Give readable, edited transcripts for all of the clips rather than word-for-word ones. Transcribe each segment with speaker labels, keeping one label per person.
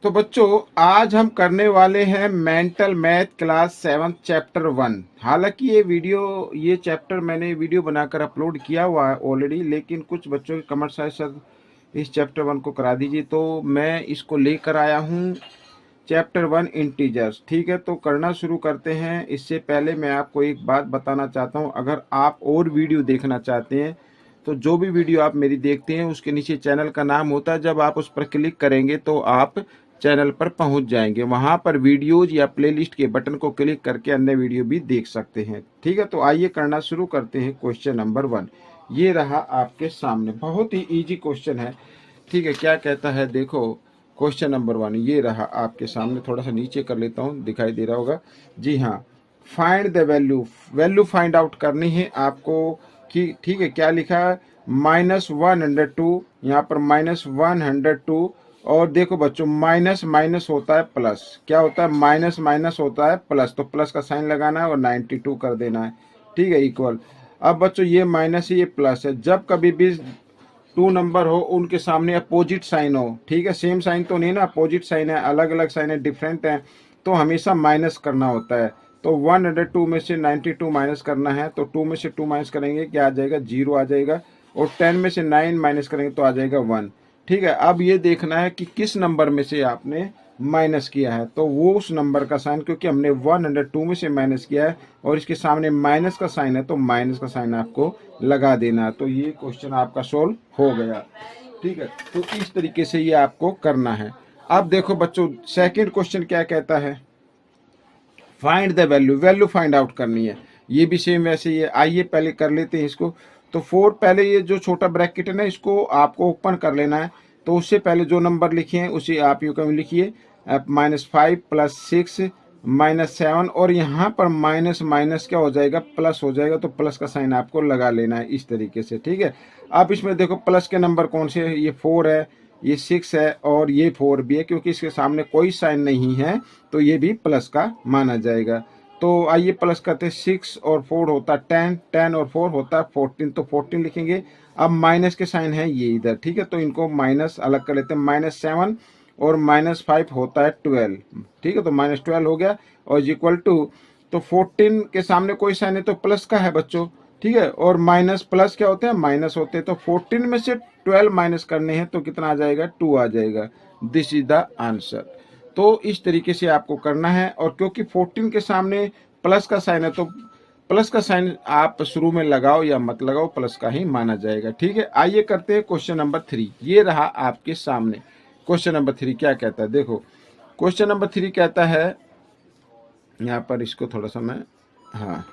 Speaker 1: तो बच्चों आज हम करने वाले हैं मेंटल मैथ क्लास 7 चैप्टर 1। हालांकि ये चैप्टर मैंने वीडियो बनाकर अपलोड किया हुआ है ऑलरेडी, लेकिन कुछ बच्चों के कमेंट्स आए सर इस चैप्टर 1 को करा दीजिए, तो मैं इसको लेकर आया हूँ चैप्टर 1 इंटीजर्स। ठीक है, तो करना शुरू करते हैं। इससे पहले मैं आपको एक बात बताना चाहता हूँ, अगर आप और वीडियो देखना चाहते हैं तो जो भी वीडियो आप मेरी देखते हैं उसके नीचे चैनल का नाम होता है, जब आप उस पर क्लिक करेंगे तो आप चैनल पर पहुंच जाएंगे। वहां पर वीडियोज या प्लेलिस्ट के बटन को क्लिक करके अन्य वीडियो भी देख सकते हैं। ठीक है, तो आइए करना शुरू करते हैं। क्वेश्चन नंबर 1 ये रहा आपके सामने, बहुत ही इजी क्वेश्चन है। ठीक है, क्या कहता है देखो, क्वेश्चन नंबर 1 ये रहा आपके सामने। थोड़ा सा नीचे कर लेता हूँ, दिखाई दे रहा होगा। जी हाँ, find the value find out करनी है आपको कि ठीक है, क्या लिखा है -102, यहाँ पर -102। और देखो बच्चों, माइनस माइनस होता है प्लस, क्या होता है माइनस माइनस होता है प्लस, तो प्लस का साइन लगाना है और 92 कर देना है। ठीक है, इक्वल। अब बच्चों ये माइनस है ये प्लस है, जब कभी भी 2 नंबर हो उनके सामने अपोजिट साइन हो, ठीक है, सेम साइन तो नहीं ना, अपोजिट साइन है, अलग अलग साइन है, डिफरेंट है, तो हमेशा माइनस करना होता है। तो 102 में से 92 माइनस करना है, तो 2 में से 2 माइनस करेंगे क्या आ जाएगा, 0 आ जाएगा। और 10 में से 9 माइनस करेंगे तो आ जाएगा 1। ठीक है, अब ये देखना है कि किस नंबर में से आपने माइनस किया है, तो वो उस नंबर का साइन, क्योंकि हमने 102 में से माइनस किया है और इसके सामने माइनस का साइन है, तो माइनस का साइन आपको लगा देना है। तो ये क्वेश्चन आपका सोल्व हो गया। ठीक है, तो इस तरीके से ये आपको करना है। अब देखो बच्चों, सेकंड क्वेश्चन क्या कहता है, find the value find out करनी है। ये भी सेम वैसे ही है। आइए पहले कर लेते हैं इसको। तो 4 पहले ये जो छोटा ब्रैकेट है ना, इसको आपको ओपन कर लेना है। तो उससे पहले जो नंबर लिखे हैं उसे आप यूं कहीं लिखिए, -5 + 6 -7, और यहाँ पर माइनस माइनस क्या हो जाएगा, प्लस हो जाएगा, तो प्लस का साइन आपको लगा लेना है इस तरीके से। ठीक है, अब इसमें देखो प्लस के नंबर कौन से है, ये 4 है, ये 6 है और ये 4 भी है, क्योंकि इसके सामने कोई साइन नहीं है तो ये भी प्लस का माना जाएगा। तो आइए प्लस करते हैं, 6 और 4 होता है 10, 10 और 4 होता है 14, तो 14 लिखेंगे। अब माइनस के साइन है ये इधर, ठीक है, तो इनको माइनस अलग कर लेते हैं। -7 और -5 होता है 12। ठीक है, तो -12 हो गया और इक्वल टू, तो 14 के सामने कोई साइन है तो प्लस का है बच्चों। ठीक है, और माइनस प्लस क्या होते हैं, माइनस होते हैं, तो 14 में से 12 माइनस करने हैं तो कितना आ जाएगा, 2 आ जाएगा। This is the answer. तो इस तरीके से आपको करना है, और क्योंकि 14 के सामने प्लस का साइन है तो प्लस का साइन आप शुरू में लगाओ या मत लगाओ, प्लस का ही माना जाएगा। ठीक है, आइए करते हैं क्वेश्चन नंबर 3। ये रहा आपके सामने क्वेश्चन नंबर 3। क्या कहता है देखो, क्वेश्चन नंबर 3 कहता है, यहाँ पर इसको थोड़ा सा मैं, हाँ,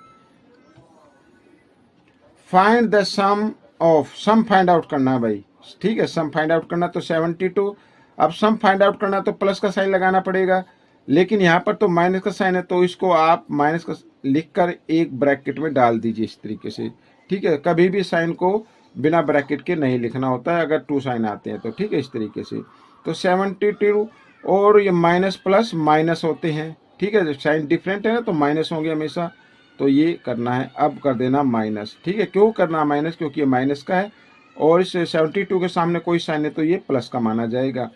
Speaker 1: find the some find out करना है भाई। ठीक है, सम फाइंड आउट करना, तो 72। अब सम फाइंड आउट करना तो प्लस का साइन लगाना पड़ेगा, लेकिन यहाँ पर तो माइनस का साइन है, तो इसको आप माइनस का लिखकर एक ब्रैकेट में डाल दीजिए इस तरीके से। ठीक है, कभी भी साइन को बिना ब्रैकेट के नहीं लिखना होता है अगर 2 साइन आते हैं तो। ठीक है, इस तरीके से। तो 72 और ये माइनस प्लस माइनस होते हैं। ठीक है, साइन डिफरेंट है ना, तो माइनस होंगे हमेशा, तो ये करना है। अब कर देना माइनस। ठीक है, क्यों करना माइनस, क्योंकि ये माइनस का है और इस 72 के सामने कोई साइन है तो ये प्लस का माना जाएगा।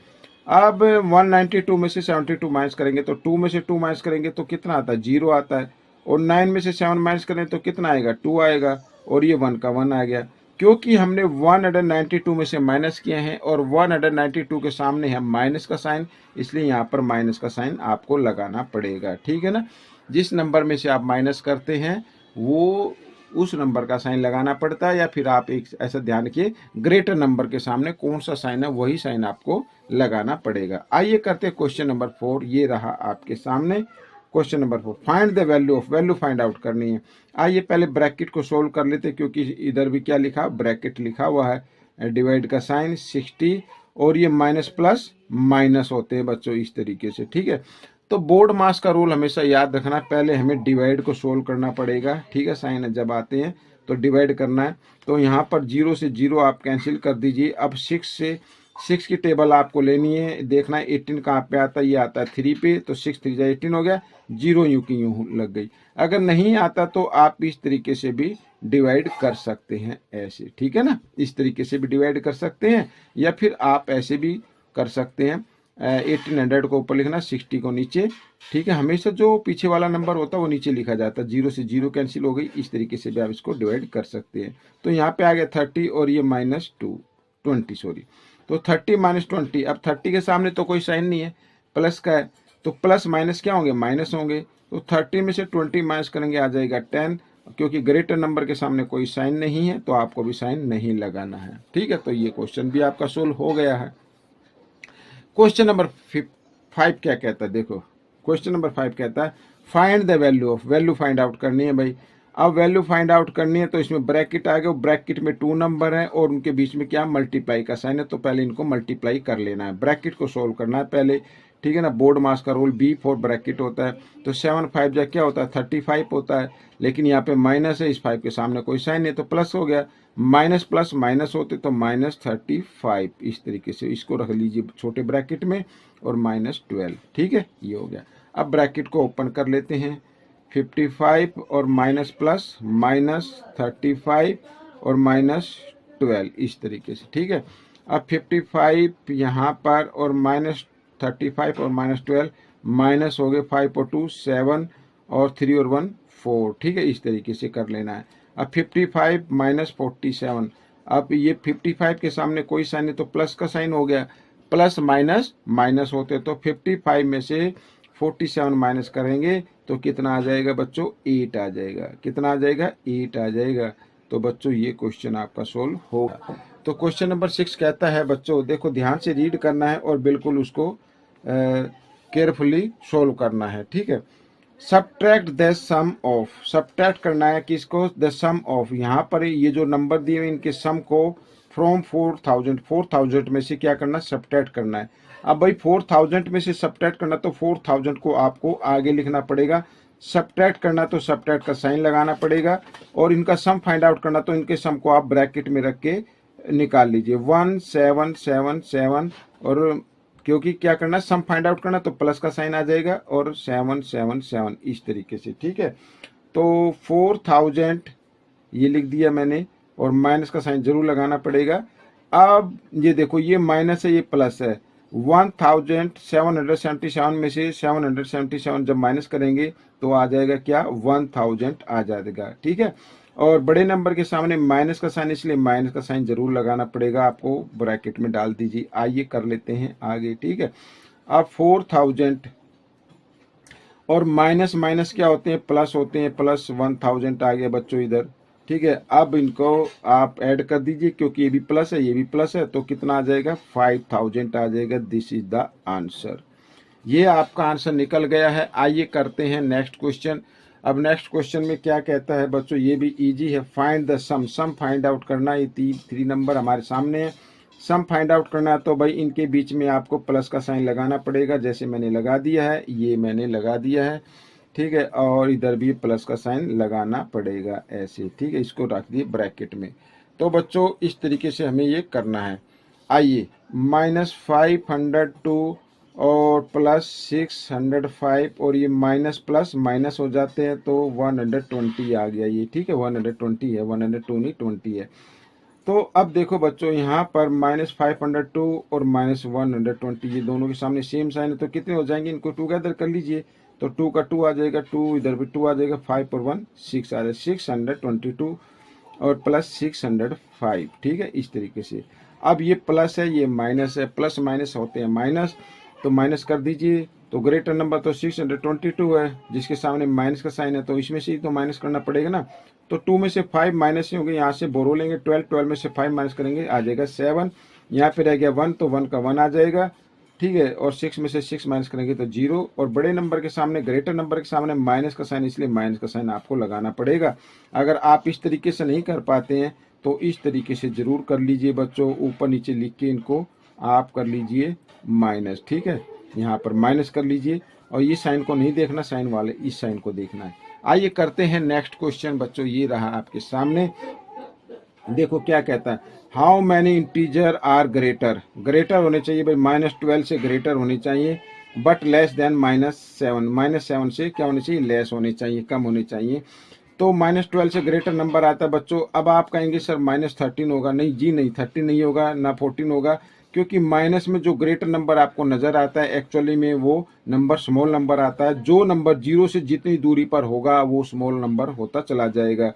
Speaker 1: अब 192 में से 72 माइनस करेंगे, तो 2 में से 2 माइनस करेंगे तो कितना आता है, 0 आता है। और 9 में से 7 माइनस करें तो कितना आएगा, 2 आएगा, और ये 1 का 1 आ गया। क्योंकि हमने 192 में से माइनस किए हैं और 192 के सामने है माइनस का साइन, इसलिए यहाँ पर माइनस का साइन आपको लगाना पड़ेगा। ठीक है ना, जिस नंबर में से आप माइनस करते हैं वो उस नंबर का साइन लगाना पड़ता है, या फिर आप एक ऐसा ध्यान रखिए, ग्रेटर नंबर के सामने कौन सा साइन है वही साइन आपको लगाना पड़ेगा। आइए करते हैं क्वेश्चन नंबर 4। ये रहा आपके सामने question number 4। Find the value find out करनी है। आइए पहले ब्रैकेट को सोल्व कर लेते हैं, क्योंकि इधर भी क्या लिखा, ब्रैकेट लिखा हुआ है, डिवाइड का साइन 60, और ये माइनस प्लस माइनस होते हैं बच्चों इस तरीके से। ठीक है, तो बोर्ड मास का रूल हमेशा याद रखना, पहले हमें डिवाइड को सोल्व करना पड़ेगा। ठीक है, साइन जब आते हैं तो डिवाइड करना है। तो यहाँ पर 0 से 0 आप कैंसिल कर दीजिए। अब 6 से 6 की टेबल आपको लेनी है, देखना है 18 कहाँ पे आता है, ये आता है 3 पे, तो 6 3 जा 18 हो गया, 0 यूं की यूं लग गई। अगर नहीं आता तो आप इस तरीके से भी डिवाइड कर सकते हैं, ऐसे। ठीक है ना, इस तरीके से भी डिवाइड कर सकते हैं, या फिर आप ऐसे भी कर सकते हैं। 1800 को ऊपर लिखना, 60 को नीचे। ठीक है, हमेशा जो पीछे वाला नंबर होता है वो नीचे लिखा जाता है, 0 से 0 कैंसिल हो गई। इस तरीके से भी आप इसको डिवाइड कर सकते हैं। तो यहाँ पे आ गया 30 और ये -20 सॉरी। तो 30 - 20, अब 30 के सामने तो कोई साइन नहीं है, प्लस का है, तो प्लस माइनस क्या होंगे, माइनस होंगे। तो 30 में से 20 माइनस करेंगे, आ जाएगा 10। क्योंकि ग्रेटर नंबर के सामने कोई साइन नहीं है तो आपको भी साइन नहीं लगाना है। ठीक है, तो ये क्वेश्चन भी आपका सोल्व हो गया है। क्वेश्चन नंबर 5 क्या कहता है, देखो क्वेश्चन नंबर 5 कहता है find the value of, value find out करनी है भाई। अब वैल्यू फाइंड आउट करनी है तो इसमें ब्रैकेट आ गया, ब्रैकेट में 2 नंबर है और उनके बीच में क्या, मल्टीप्लाई का साइन है। तो पहले इनको मल्टीप्लाई कर लेना है, ब्रैकेट को सोल्व करना है पहले। ठीक है ना, बोर्ड मास का रूल B4 ब्रैकेट होता है। तो 7 5 जा क्या होता है, 35 होता है। लेकिन यहाँ पे माइनस है, इस 5 के सामने कोई साइन नहीं, तो प्लस हो गया। माइनस प्लस माइनस होते तो -35, इस तरीके से इसको रख लीजिए छोटे ब्रैकेट में, और -12। ठीक है, ये हो गया। अब ब्रैकेट को ओपन कर लेते हैं, 55 और माइनस प्लस -35 और -12 इस तरीके से। ठीक है, अब 55 यहाँ पर और -35 और -12 माइनस हो गए, 5 और 2 7 और 3 और 1 4। ठीक है, इस तरीके से कर लेना है। अब 55 - 47, अब ये 55 के सामने कोई साइन नहीं तो प्लस का साइन हो गया, प्लस माइनस माइनस होते तो 55 में से 47 माइनस करेंगे तो कितना आ जाएगा बच्चों, 8 आ जाएगा। कितना आ जाएगा, 8 आ जाएगा। तो बच्चों ये क्वेश्चन आपका सोल्व होगा। तो क्वेश्चन नंबर 6 कहता है बच्चों, देखो ध्यान से रीड करना है और बिल्कुल उसको केयरफुली सोल्व करना है। ठीक है, subtract the sum of, subtract करना है किसको, द सम ऑफ। यहाँ पर ये जो नंबर दिए हुए इनके सम को फ्रॉम 4000 में से क्या करना, सब्ट्रैक्ट करना है। अब भाई 4000 में से सब्ट्रैक्ट करना तो 4000 को आपको आगे लिखना पड़ेगा, सब्ट्रैक्ट करना तो सब्ट्रैक्ट का साइन लगाना पड़ेगा, और इनका सम फाइंड आउट करना तो इनके सम को आप ब्रैकेट में रख के निकाल लीजिए, 1777। और क्योंकि क्या करना है, सम फाइंड आउट करना तो प्लस का साइन आ जाएगा और 777 इस तरीके से। ठीक है, तो 4000 ये लिख दिया मैंने, और माइनस का साइन जरूर लगाना पड़ेगा। अब ये देखो, ये माइनस है ये प्लस है, 1777 में से 777 जब माइनस करेंगे तो आ जाएगा क्या, 1000 आ जाएगा। ठीक है, और बड़े नंबर के सामने माइनस का साइन, इसलिए माइनस का साइन जरूर लगाना पड़ेगा आपको, ब्रैकेट में डाल दीजिए। आइए कर लेते हैं आगे। ठीक है, अब 4000 और माइनस माइनस क्या होते हैं, प्लस होते हैं, प्लस 1000 आ गया बच्चों इधर। ठीक है, अब इनको आप ऐड कर दीजिए, क्योंकि ये भी प्लस है ये भी प्लस है, तो कितना आ जाएगा, 5000 आ जाएगा। दिस इज द आंसर, ये आपका आंसर निकल गया है। आइए करते हैं नेक्स्ट क्वेश्चन। अब नेक्स्ट क्वेश्चन में क्या कहता है बच्चों, ये भी इजी है, find the sum, sum find out करना। ये 3 नंबर हमारे सामने है, सम फाइंड आउट करना है तो भाई इनके बीच में आपको प्लस का साइन लगाना पड़ेगा, जैसे मैंने लगा दिया है, ये मैंने लगा दिया है। ठीक है, और इधर भी प्लस का साइन लगाना पड़ेगा ऐसे। ठीक है, इसको रख दिए ब्रैकेट में। तो बच्चों इस तरीके से हमें ये करना है। आइए, -502 और प्लस 605 और ये माइनस प्लस माइनस हो जाते हैं तो 120 आ गया ये। ठीक है, 120 है, 102 नहीं 20 है। तो अब देखो बच्चों, यहाँ पर -502 और -120 ये दोनों के सामने सेम साइन है, तो कितने हो जाएंगे, इनको टुगेदर कर लीजिए। तो 2 का 2 आ जाएगा, 2 इधर भी 2 आ जाएगा, 5 और 1 6 आ जाएगा, 622 और प्लस 605। ठीक है, इस तरीके से। अब ये प्लस है ये माइनस है, प्लस माइनस होते हैं माइनस, तो माइनस कर दीजिए। तो ग्रेटर नंबर तो 622 है, जिसके सामने माइनस का साइन है, तो इसमें से ही तो माइनस करना पड़ेगा ना। तो 2 में से 5 माइनस ही होंगे, यहाँ से बोरो लेंगे 12 में से 5 माइनस करेंगे, आ जाएगा 7। यहाँ पे रह गया 1, तो 1 का 1 आ जाएगा। ठीक है, और 6 में से 6 माइनस करेंगे तो 0। और बड़े नंबर के सामने, ग्रेटर नंबर के सामने माइनस का साइन, इसलिए माइनस का साइन आपको लगाना पड़ेगा। अगर आप इस तरीके से नहीं कर पाते हैं तो इस तरीके से जरूर कर लीजिए बच्चों, ऊपर नीचे लिख के इनको आप कर लीजिए माइनस। ठीक है, यहाँ पर माइनस कर लीजिए, और ये साइन को नहीं देखना, साइन वाले इस साइन को देखना है। आइए करते हैं नेक्स्ट क्वेश्चन बच्चों, ये रहा आपके सामने। देखो क्या कहता है, how many integer are greater, greater होने चाहिए भाई, -12 से ग्रेटर होनी चाहिए, बट लेस देन -7, -7 से क्या होनी चाहिए, लेस होनी चाहिए, कम होनी चाहिए। तो -12 से ग्रेटर नंबर आता है बच्चों। अब आप कहेंगे सर -13 होगा, नहीं जी नहीं, 13 नहीं होगा, ना 14 होगा, क्योंकि माइनस में जो ग्रेटर नंबर आपको नज़र आता है एक्चुअली में वो नंबर स्मॉल नंबर आता है। जो नंबर जीरो से जितनी दूरी पर होगा वो स्मॉल नंबर होता चला जाएगा।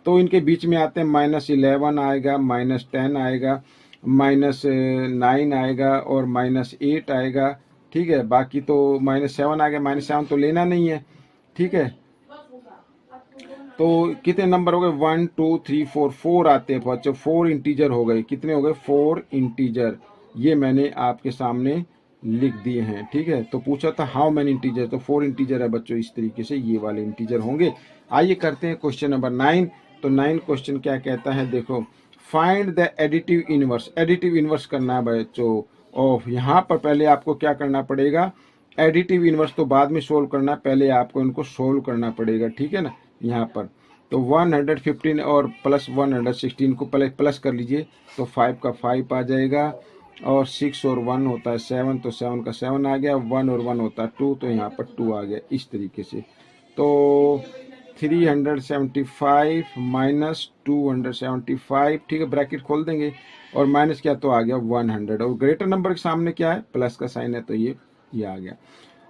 Speaker 1: तो इनके बीच में आते हैं -11 आएगा, -10 आएगा, -9 आएगा और -8 आएगा। ठीक है, बाकी तो -7 आ गया, -7 तो लेना नहीं है। ठीक है, तो कितने नंबर हो गए, 1 2 3 4, 4 आते हैं बच्चों, 4 इंटीजर हो गए। कितने हो गए, 4 इंटीजर। ये मैंने आपके सामने लिख दिए हैं। ठीक है, तो पूछा था हाउ मैनी इंटीजर, तो 4 इंटीजर है बच्चों। इस तरीके से ये वाले इंटीजर होंगे। आइए करते हैं क्वेश्चन नंबर 9। तो 9 क्वेश्चन क्या कहता है, देखो, find the additive inverse. Additive inverse करना है बच्चों। और यहाँ पर पहले आपको क्या करना पड़ेगा, एडिटिव इनवर्स तो बाद में सोल्व करना, पहले आपको इनको सोल्व करना पड़ेगा। ठीक है ना, यहाँ पर तो 115 और प्लस 116 को प्लस कर लीजिए, तो 5 का 5 आ जाएगा, और 6 और 1 होता है 7, तो 7 का 7 आ गया, 1 और 1 होता है 2, तो यहाँ पर 2 आ गया। इस तरीके से तो 375 माइनस 275, ठीक है, ब्रैकेट खोल देंगे, और माइनस क्या, तो आ गया 100, और ग्रेटर नंबर के सामने क्या है, प्लस का साइन है, तो ये आ गया।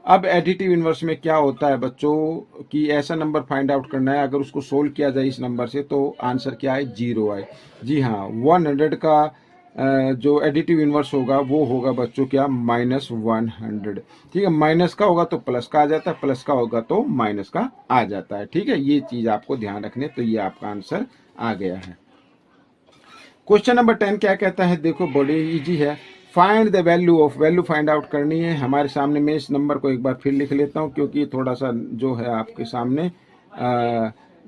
Speaker 1: अब एडिटिव इनवर्स में क्या होता है बच्चों कि ऐसा नंबर फाइंड आउट करना है, अगर उसको सोल्व किया जाए इस नंबर से तो आंसर क्या है, 0 आए। जी हाँ, 100 का जो एडिटिव इनवर्स होगा वो होगा बच्चों क्या, -100। ठीक है, माइनस का होगा तो प्लस का आ जाता है, प्लस का होगा तो माइनस का आ जाता है। ठीक है, ये चीज आपको ध्यान रखने, तो ये आपका आंसर आ गया है। क्वेश्चन नंबर 10 क्या कहता है, देखो बड़ी इजी है। Find the value of, value find out करनी है हमारे सामने। मैं इस नंबर को एक बार फिर लिख लेता हूँ, क्योंकि थोड़ा सा जो है आपके सामने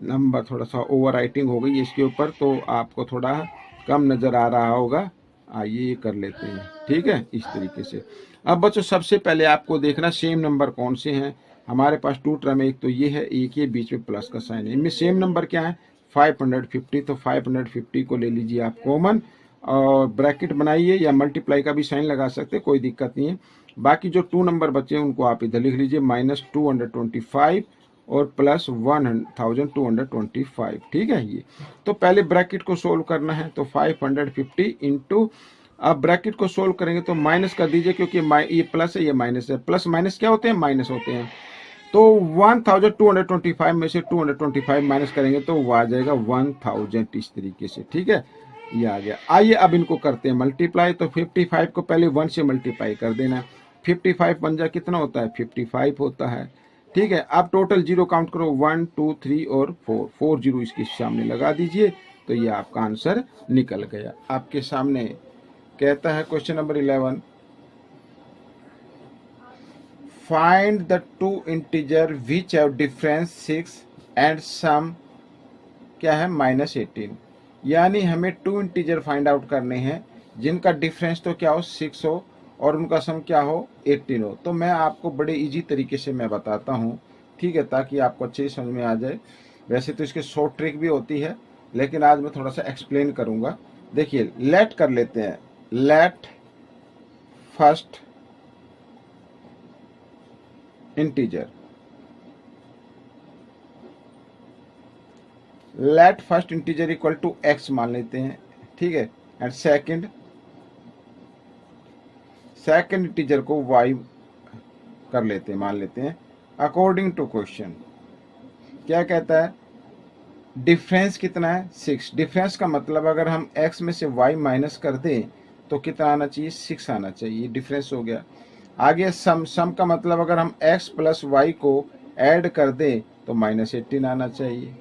Speaker 1: नंबर थोड़ा सा ओवर राइटिंग हो गई इसके ऊपर, तो आपको थोड़ा कम नज़र आ रहा होगा। आइए कर लेते हैं। ठीक है, इस तरीके से। अब बच्चों सबसे पहले आपको देखना सेम नंबर कौन से हैं हमारे पास। टू टर्म, एक तो ये है, एक ये बीच में प्लस का साइन है। इनमें सेम नंबर क्या है, 550। तो 550 को ले लीजिए आप कॉमन, और ब्रैकेट बनाइए, या मल्टीप्लाई का भी साइन लगा सकते, कोई दिक्कत नहीं है। बाकी जो 2 नंबर बचे हैं उनको आप इधर लिख लीजिए, -225 और प्लस 1225। ठीक है, ये तो पहले ब्रैकेट को सोल्व करना है, तो 550 इंटू, अब ब्रैकेट को सोल्व करेंगे तो माइनस कर दीजिए, क्योंकि ये प्लस है ये माइनस है, प्लस माइनस क्या होते हैं, माइनस होते हैं। तो 1225 में से 225 माइनस करेंगे तो वो आ जाएगा 1000, इस तरीके से। ठीक है, ये आ गया। आइए अब इनको करते हैं मल्टीप्लाई। तो 55 को पहले 1 से मल्टीप्लाई कर देना। 55 पंजा कितना होता है, 55 होता है। ठीक है, अब टोटल 0 काउंट करो, 1 2 3 और 4 0 इसके सामने लगा दीजिए, तो ये आपका आंसर निकल गया। आपके सामने कहता है question number 11, find the 2 integer which have difference 6 and sum क्या है, -18। यानी हमें 2 इंटीजर फाइंड आउट करने हैं जिनका डिफरेंस तो क्या हो, 6 हो, और उनका सम क्या हो, 18 हो। तो मैं आपको बड़े इजी तरीके से मैं बताता हूँ। ठीक है, ताकि आपको अच्छे समझ में आ जाए। वैसे तो इसके शॉर्ट ट्रिक भी होती है, लेकिन आज मैं थोड़ा सा एक्सप्लेन करूँगा। देखिए, लेट कर लेते हैं, let first integer, let first integer equal to x मान लेते हैं। ठीक है, एंड सेकंड इंटीजर को y कर लेते हैं, मान लेते हैं। अकॉर्डिंग टू क्वेश्चन क्या कहता है, डिफरेंस कितना है, 6। डिफरेंस का मतलब अगर हम x में से y माइनस कर दें तो कितना आना चाहिए, 6 आना चाहिए, डिफरेंस हो गया। आगे सम का मतलब अगर हम x प्लस y को ऐड कर दें तो -18 आना चाहिए,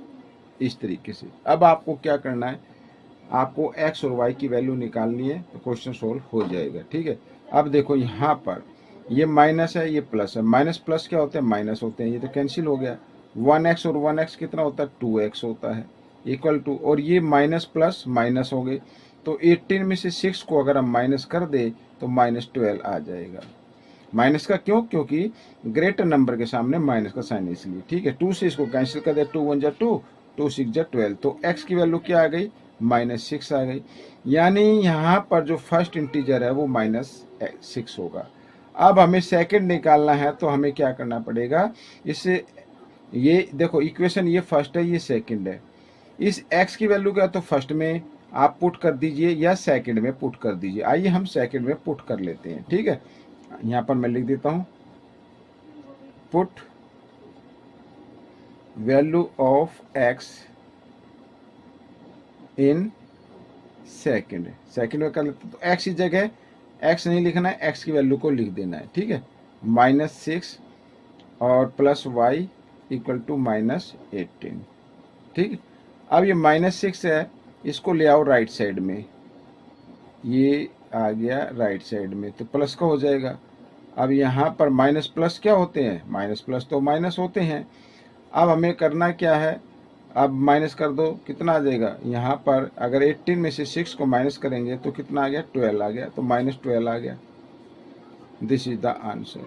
Speaker 1: इस तरीके से। अब आपको क्या करना है, आपको x और y की वैल्यू निकालनी है, तो क्वेश्चन सोल्व हो जाएगा। ठीक है, अब देखो यहाँ पर ये माइनस है, ये प्लस है। माइनस प्लस क्या होते हैं, माइनस होते हैं, ये तो कैंसिल हो गया। 1x और 1x कितना होता है, 2x होता है, इक्वल टू, और ये माइनस प्लस माइनस हो गए, तो 18 में से 6 को अगर हम माइनस कर दे तो -12 आ जाएगा। माइनस का क्यों, क्योंकि ग्रेटर नंबर के सामने माइनस का साइन, इसलिए। ठीक है, 2 से इसको कैंसिल कर दे, 2 1 जा 2, 2 6 जा 12, तो x की वैल्यू क्या आ गई, -6 आ गई। यानी यहाँ पर जो फर्स्ट इंटीजर है वो -6 होगा। अब हमें सेकंड निकालना है, तो हमें क्या करना पड़ेगा, इससे ये देखो इक्वेशन, ये फर्स्ट है ये सेकंड है। इस x की वैल्यू क्या, तो फर्स्ट में आप पुट कर दीजिए या सेकंड में पुट कर दीजिए। आइए हम सेकंड में पुट कर लेते हैं, ठीक है। यहाँ पर मैं लिख देता हूँ put value of x in second. Second में कर लेते तो x की जगह x नहीं लिखना है, x की वैल्यू को लिख देना है, ठीक है। -6 और प्लस y इक्वल टू -18, ठीक है। अब ये -6 है, इसको ले आओ राइट साइड में, ये आ गया राइट साइड में तो प्लस का हो जाएगा। अब यहाँ पर माइनस प्लस क्या होते हैं, माइनस प्लस तो माइनस होते हैं। अब हमें करना क्या है, अब माइनस कर दो, कितना आ जाएगा यहाँ पर, अगर 18 में से 6 को माइनस करेंगे तो कितना आ गया, 12 आ गया, तो -12 आ गया। दिस इज द आंसर,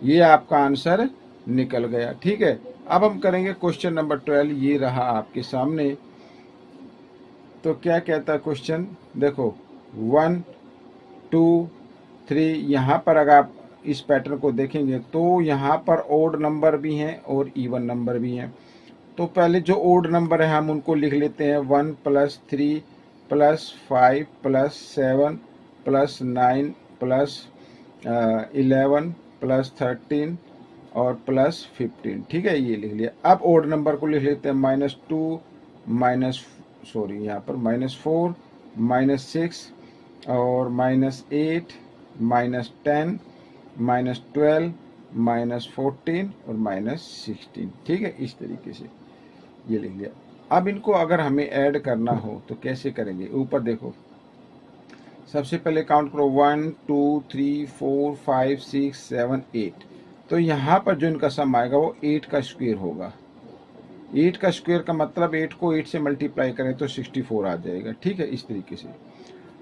Speaker 1: ये आपका आंसर निकल गया, ठीक है। अब हम करेंगे क्वेश्चन नंबर 12, ये रहा आपके सामने। तो क्या कहता है क्वेश्चन, देखो 1 2 3, यहाँ पर अगर आप इस पैटर्न को देखेंगे तो यहाँ पर ओड नंबर भी हैं और इवन नंबर भी हैं। तो पहले जो ओड नंबर है हम उनको लिख लेते हैं, 1 + 3 + 5 + 7 + 9 + 11 + 13 और +15, ठीक है, ये लिख लिया। अब ओड नंबर को लिख लेते हैं, -2 यहाँ पर -4 -6 और -8 -10 -12 -14 और -16, ठीक है, इस तरीके से ये लिख लिया। अब इनको अगर हमें ऐड करना हो तो कैसे करेंगे, ऊपर देखो, सबसे पहले काउंट करो 1 2 3 4 5 6 7 8। तो यहाँ पर जो इनका सम आएगा वो 8 का स्क्वायर होगा। 8 का स्क्वायर का मतलब 8 को 8 से मल्टीप्लाई करें तो 64 आ जाएगा, ठीक है, इस तरीके से।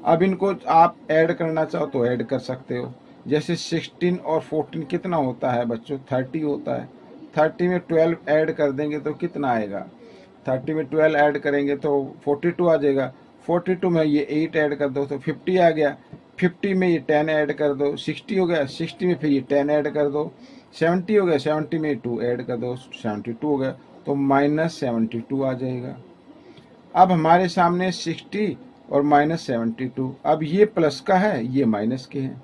Speaker 1: अब इनको आप ऐड करना चाहो तो ऐड कर सकते हो, जैसे 16 और 14 कितना होता है बच्चों, 30 होता है। 30 में 12 ऐड कर देंगे तो कितना आएगा, 30 में 12 ऐड करेंगे तो 42 आ जाएगा। 42 में ये 8 ऐड कर दो तो 50 आ गया। 50 में ये 10 ऐड कर दो, 60 हो गया। 60 में फिर ये 10 ऐड कर दो, 70 हो गया। 70 में 2 ऐड कर दो, 72 हो गया, तो -72 आ जाएगा। अब हमारे सामने 60 और -72। अब ये प्लस का है, ये माइनस के हैं।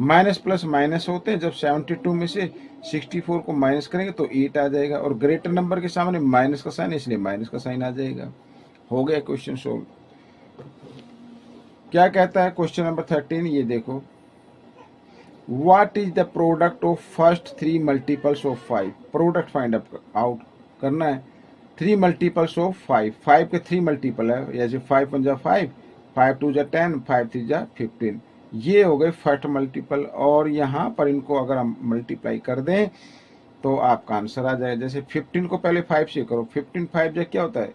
Speaker 1: माइनस प्लस माइनस होते हैं, जब 72 में से 64 को माइनस करेंगे तो 8 आ जाएगा, और ग्रेटर नंबर के सामने माइनस का साइन, इसलिए माइनस का साइन आ जाएगा। हो गया क्वेश्चन सोल्व। क्या कहता है क्वेश्चन नंबर 13, ये देखो, what is the product of first 3 multiples of 5। Product find out करना है 3 मल्टीपल्स ऑफ 5। 5 के 3 मल्टीपल है, जैसे 5 × 5, 5 × 2 = 10, 5 × 3 = 15। ये हो गए फर्स्ट मल्टीपल, और यहाँ पर इनको अगर हम मल्टीप्लाई कर दें तो आपका आंसर आ जाएगा। जैसे 15 को पहले 5 से करो, 15 5 जो क्या होता है,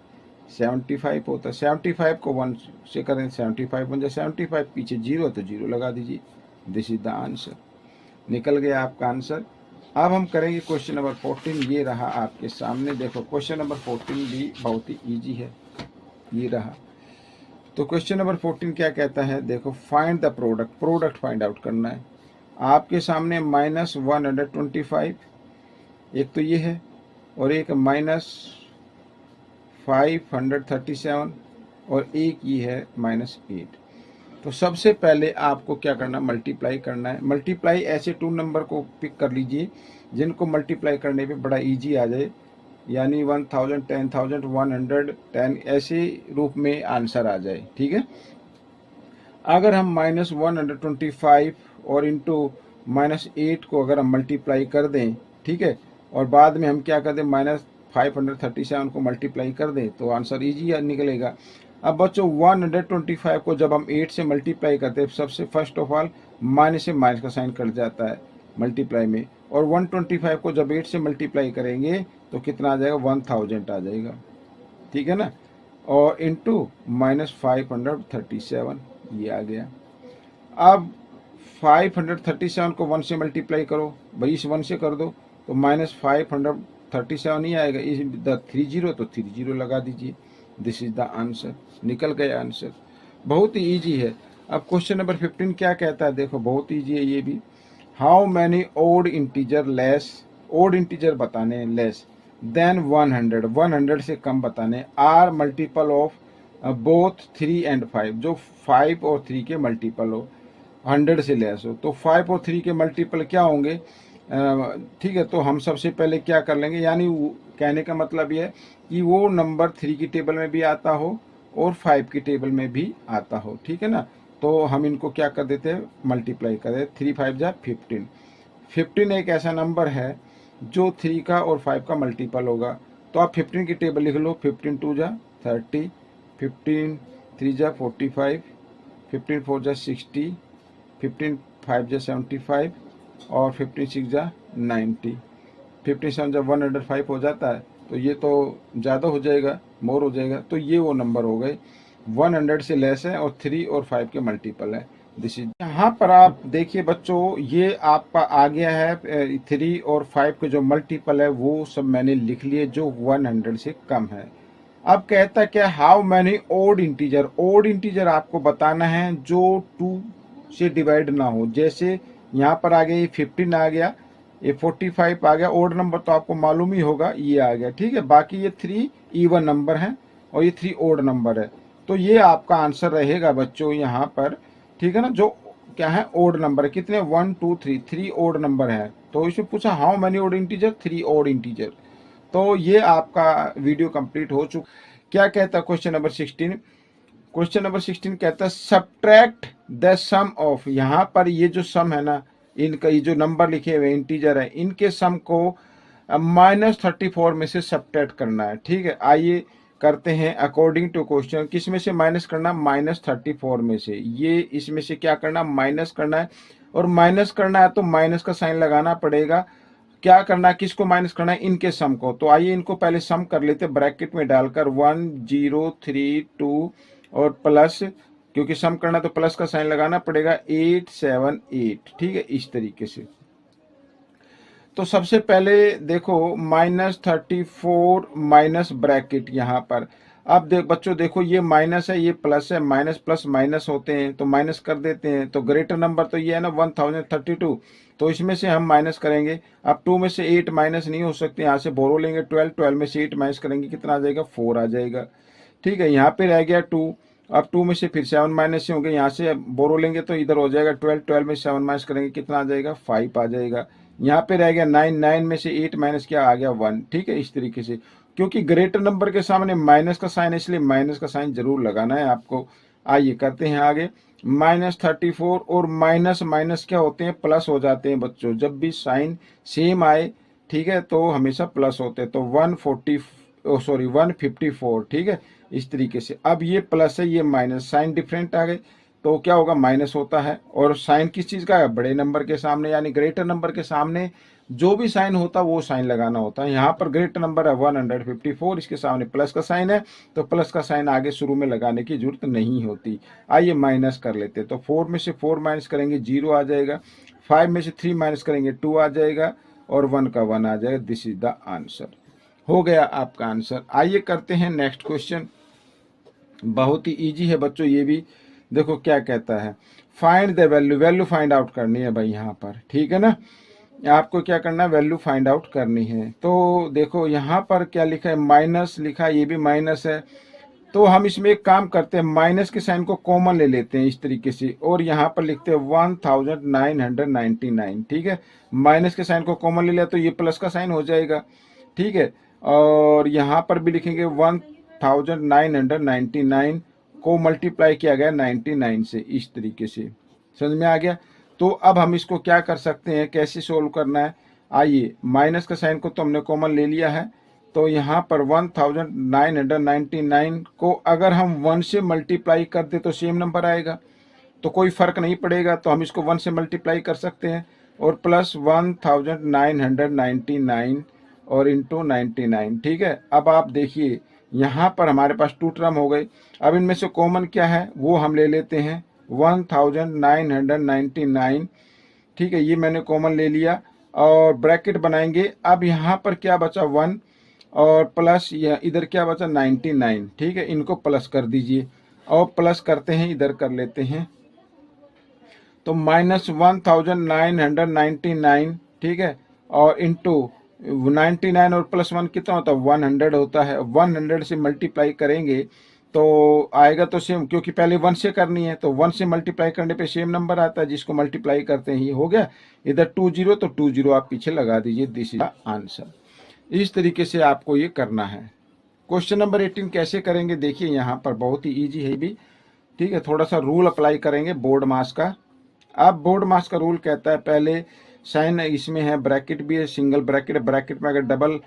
Speaker 1: 75 होता है। 75 को 1 से करें, 75 बन जाए 75, पीछे 0 तो 0 लगा दीजिए। दिस इज द आंसर, निकल गया आपका आंसर। अब हम करेंगे क्वेश्चन नंबर 14, ये रहा आपके सामने। देखो क्वेश्चन नंबर 14 भी बहुत ही ईजी है, ये रहा। तो क्वेश्चन नंबर 14 क्या कहता है, देखो, find the product. Product find out करना है। आपके सामने -125, एक तो ये है, और एक -537, और एक ये है -8। तो सबसे पहले आपको क्या करना, मल्टीप्लाई करना है। मल्टीप्लाई ऐसे 2 नंबर को पिक कर लीजिए जिनको मल्टीप्लाई करने पे बड़ा इजी आ जाए, यानी 1000, 10,000, 110, ऐसे रूप में आंसर आ जाए, ठीक है। अगर हम -125 और इंटू -8 को अगर हम मल्टीप्लाई कर दें, ठीक है, और बाद में हम क्या कर दें, -537 को मल्टीप्लाई कर दें, तो आंसर ईजी निकलेगा। अब बच्चों 125 को जब हम 8 से मल्टीप्लाई करते हैं, सबसे फर्स्ट ऑफ ऑल माइनस से माइनस का साइन कट जाता है मल्टीप्लाई में, और 125 को जब 8 से मल्टीप्लाई करेंगे तो कितना आ जाएगा, 1000 आ जाएगा, ठीक है ना, और इंटू -537, ये आ गया। अब 537 को 1 से मल्टीप्लाई करो, भाई इस 1 से कर दो तो -537 ही आएगा, इस 30 तो 30 लगा दीजिए। दिस इज द आंसर, निकल गया आंसर। बहुत ही ईजी है। अब क्वेश्चन नंबर 15 क्या कहता है, देखो बहुत ईजी है ये भी। How many odd integer less, odd integer बताने लेस देन 100, 100 से कम बताने, are multiple of both 3 and 5, जो 5 और 3 के मल्टीपल हो, 100 से लेस हो। तो 5 और 3 के मल्टीपल क्या होंगे, ठीक है। तो हम सबसे पहले क्या कर लेंगे, यानी कहने का मतलब ये है कि वो नंबर 3 की टेबल में भी आता हो और 5 की टेबल में भी आता हो, ठीक है ना। तो हम इनको क्या कर देते हैं, मल्टीप्लाई कर देते, 3 5 जा 15। 15 एक ऐसा नंबर है जो 3 का और 5 का मल्टीपल होगा। तो आप 15 की टेबल लिख लो, 15 2 जा 30, 15 3 जा 45, 15 4 जा 60, 15 5 जा 75 और 15 6 जा 90, 15 7 जा 105 हो जाता है। तो ये तो ज़्यादा हो जाएगा, मोर हो जाएगा। तो ये वो नंबर हो गए 100 से लेस है और 3 और 5 के मल्टीपल है। दिस इज, यहाँ पर आप देखिए बच्चों, ये आपका आ गया है 3 और 5 के जो मल्टीपल है वो सब मैंने लिख लिए जो 100 से कम है। अब कहता क्या, how many odd integer, odd integer आपको बताना है जो 2 से डिवाइड ना हो। जैसे यहाँ पर आ गया ये 15 आ गया, ये 45 आ गया, ओड नंबर तो आपको मालूम ही होगा, ये आ गया, ठीक है। बाकी ये 3 इवन नंबर हैं और ये 3 ओड नंबर है। तो ये आपका आंसर रहेगा बच्चों यहाँ पर, ठीक है ना। जो क्या है, ओड नंबर है। कितने, 1 2 3, 3 ओड नंबर है। तो इसमें पूछा how many odd integer, 3 odd integer. तो ये आपका वीडियो कंप्लीट हो चुका। क्या कहता है क्वेश्चन नंबर 16, क्वेश्चन नंबर 16 कहता है सब्ट्रैक्ट द सम ऑफ, यहाँ पर ये जो सम है ना, इनका ये जो नंबर लिखे हुए इंटीजर है, इनके सम को -34 में से सब्ट्रैक्ट करना है, ठीक है। आइए करते हैं अकॉर्डिंग टू क्वेश्चन। किस में से माइनस करना, -34 में से। ये इसमें से क्या करना, माइनस करना है। और माइनस करना है तो माइनस का साइन लगाना पड़ेगा। क्या करना है, किसको माइनस करना है, इनके सम को। तो आइए इनको पहले सम कर लेते, ब्रैकेट में डालकर 1 0 3 2 और प्लस, क्योंकि सम करना तो प्लस का साइन लगाना पड़ेगा, 8 7 8, ठीक है, इस तरीके से। तो सबसे पहले देखो -34 माइनस ब्रैकेट यहाँ पर। अब बच्चों देखो, ये माइनस है, ये प्लस है, माइनस प्लस माइनस होते हैं तो माइनस कर देते हैं। तो ग्रेटर नंबर तो ये है ना 1032, तो इसमें से हम माइनस करेंगे। अब 2 में से 8 माइनस नहीं हो सकते, यहाँ से बोरो लेंगे 12, 12 में से 8 माइनस करेंगे, कितना आ जाएगा, 4 आ जाएगा, ठीक है। यहाँ पे रह गया 2, अब 2 में से फिर 7 माइनस से होंगे, यहाँ से बोरो लेंगे तो इधर हो जाएगा 12, 12 में 7 माइनस करेंगे, कितना आ जाएगा, 5 आ जाएगा। यहाँ पे रह गया 9, 9 में से 8 माइनस क्या आ गया, 1, ठीक है, इस तरीके से। क्योंकि ग्रेटर नंबर के सामने माइनस का साइन है, इसलिए माइनस का साइन जरूर लगाना है आपको। आइए करते हैं आगे, -34 और माइनस माइनस क्या होते हैं, प्लस हो जाते हैं बच्चों। जब भी साइन सेम आए, ठीक है, तो हमेशा प्लस होते हैं। तो 154, ठीक है, इस तरीके से। अब ये प्लस है, ये माइनस, साइन डिफरेंट आ गए तो क्या होगा, माइनस होता है। और साइन किस चीज का है, बड़े नंबर के सामने, यानी ग्रेटर नंबर के सामने जो भी साइन होता वो साइन लगाना होता है। यहाँ पर ग्रेटर नंबर है 154, इसके सामने प्लस का साइन है तो प्लस का साइन आगे शुरू में लगाने की जरूरत नहीं होती। आइए माइनस कर लेते हैं। तो 4 में से 4 माइनस करेंगे 0 आ जाएगा, 5 में से 3 माइनस करेंगे 2 आ जाएगा और 1 का 1 आ जाएगा। दिस इज द आंसर, हो गया आपका आंसर। आइए करते हैं नेक्स्ट क्वेश्चन, बहुत ही इजी है बच्चों ये भी। देखो क्या कहता है, find the value, value find out करनी है भाई यहाँ पर, ठीक है ना। आपको क्या करना है, वैल्यू फाइंड आउट करनी है। तो देखो यहाँ पर क्या लिखा है, माइनस लिखा है, ये भी माइनस है। तो हम इसमें एक काम करते हैं, माइनस के साइन को कॉमन ले लेते हैं इस तरीके से, और यहाँ पर लिखते हैं 1999, ठीक है। माइनस के साइन को कॉमन ले लिया तो ये प्लस का साइन हो जाएगा, ठीक है। और यहाँ पर भी लिखेंगे 1999 को मल्टीप्लाई किया गया 99 से, इस तरीके से। समझ में आ गया। तो अब हम इसको क्या कर सकते हैं, कैसे सोल्व करना है। आइए, माइनस का साइन को तो हमने कॉमन ले लिया है, तो यहाँ पर 1999 को अगर हम 1 से मल्टीप्लाई कर दे तो सेम नंबर आएगा, तो कोई फर्क नहीं पड़ेगा। तो हम इसको 1 से मल्टीप्लाई कर सकते हैं और प्लस 1999 और इंटू 99, ठीक है। अब आप देखिए यहाँ पर हमारे पास 2 टर्म हो गए। अब इनमें से कॉमन क्या है वो हम ले लेते हैं, 1999, ठीक है, ये मैंने कॉमन ले लिया और ब्रैकेट बनाएंगे। अब यहाँ पर क्या बचा, 1 और प्लस इधर क्या बचा, 99, ठीक है। इनको प्लस कर दीजिए और प्लस करते हैं, इधर कर लेते हैं। तो -1999, ठीक है, और इंटू 99 और प्लस 1 कितना होता है, 100 होता है। 100 से मल्टीप्लाई करेंगे तो आएगा तो सेम, क्योंकि पहले 1 से करनी है तो 1 से मल्टीप्लाई करने पे सेम नंबर आता है जिसको मल्टीप्लाई करते हैं। ये हो गया। इधर 20 तो 20 आप पीछे लगा दीजिए। This is answer. इस तरीके से आपको ये करना है। क्वेश्चन नंबर 18 कैसे करेंगे देखिए, यहाँ पर बहुत ही ईजी है भी। ठीक है, थोड़ा सा रूल अप्लाई करेंगे बोर्ड मास का। अब बोर्ड मास का रूल कहता है पहले साइन इसमें है, ब्रैकेट भी है, सिंगल ब्रैकेट। ब्रैकेट में अगर डबल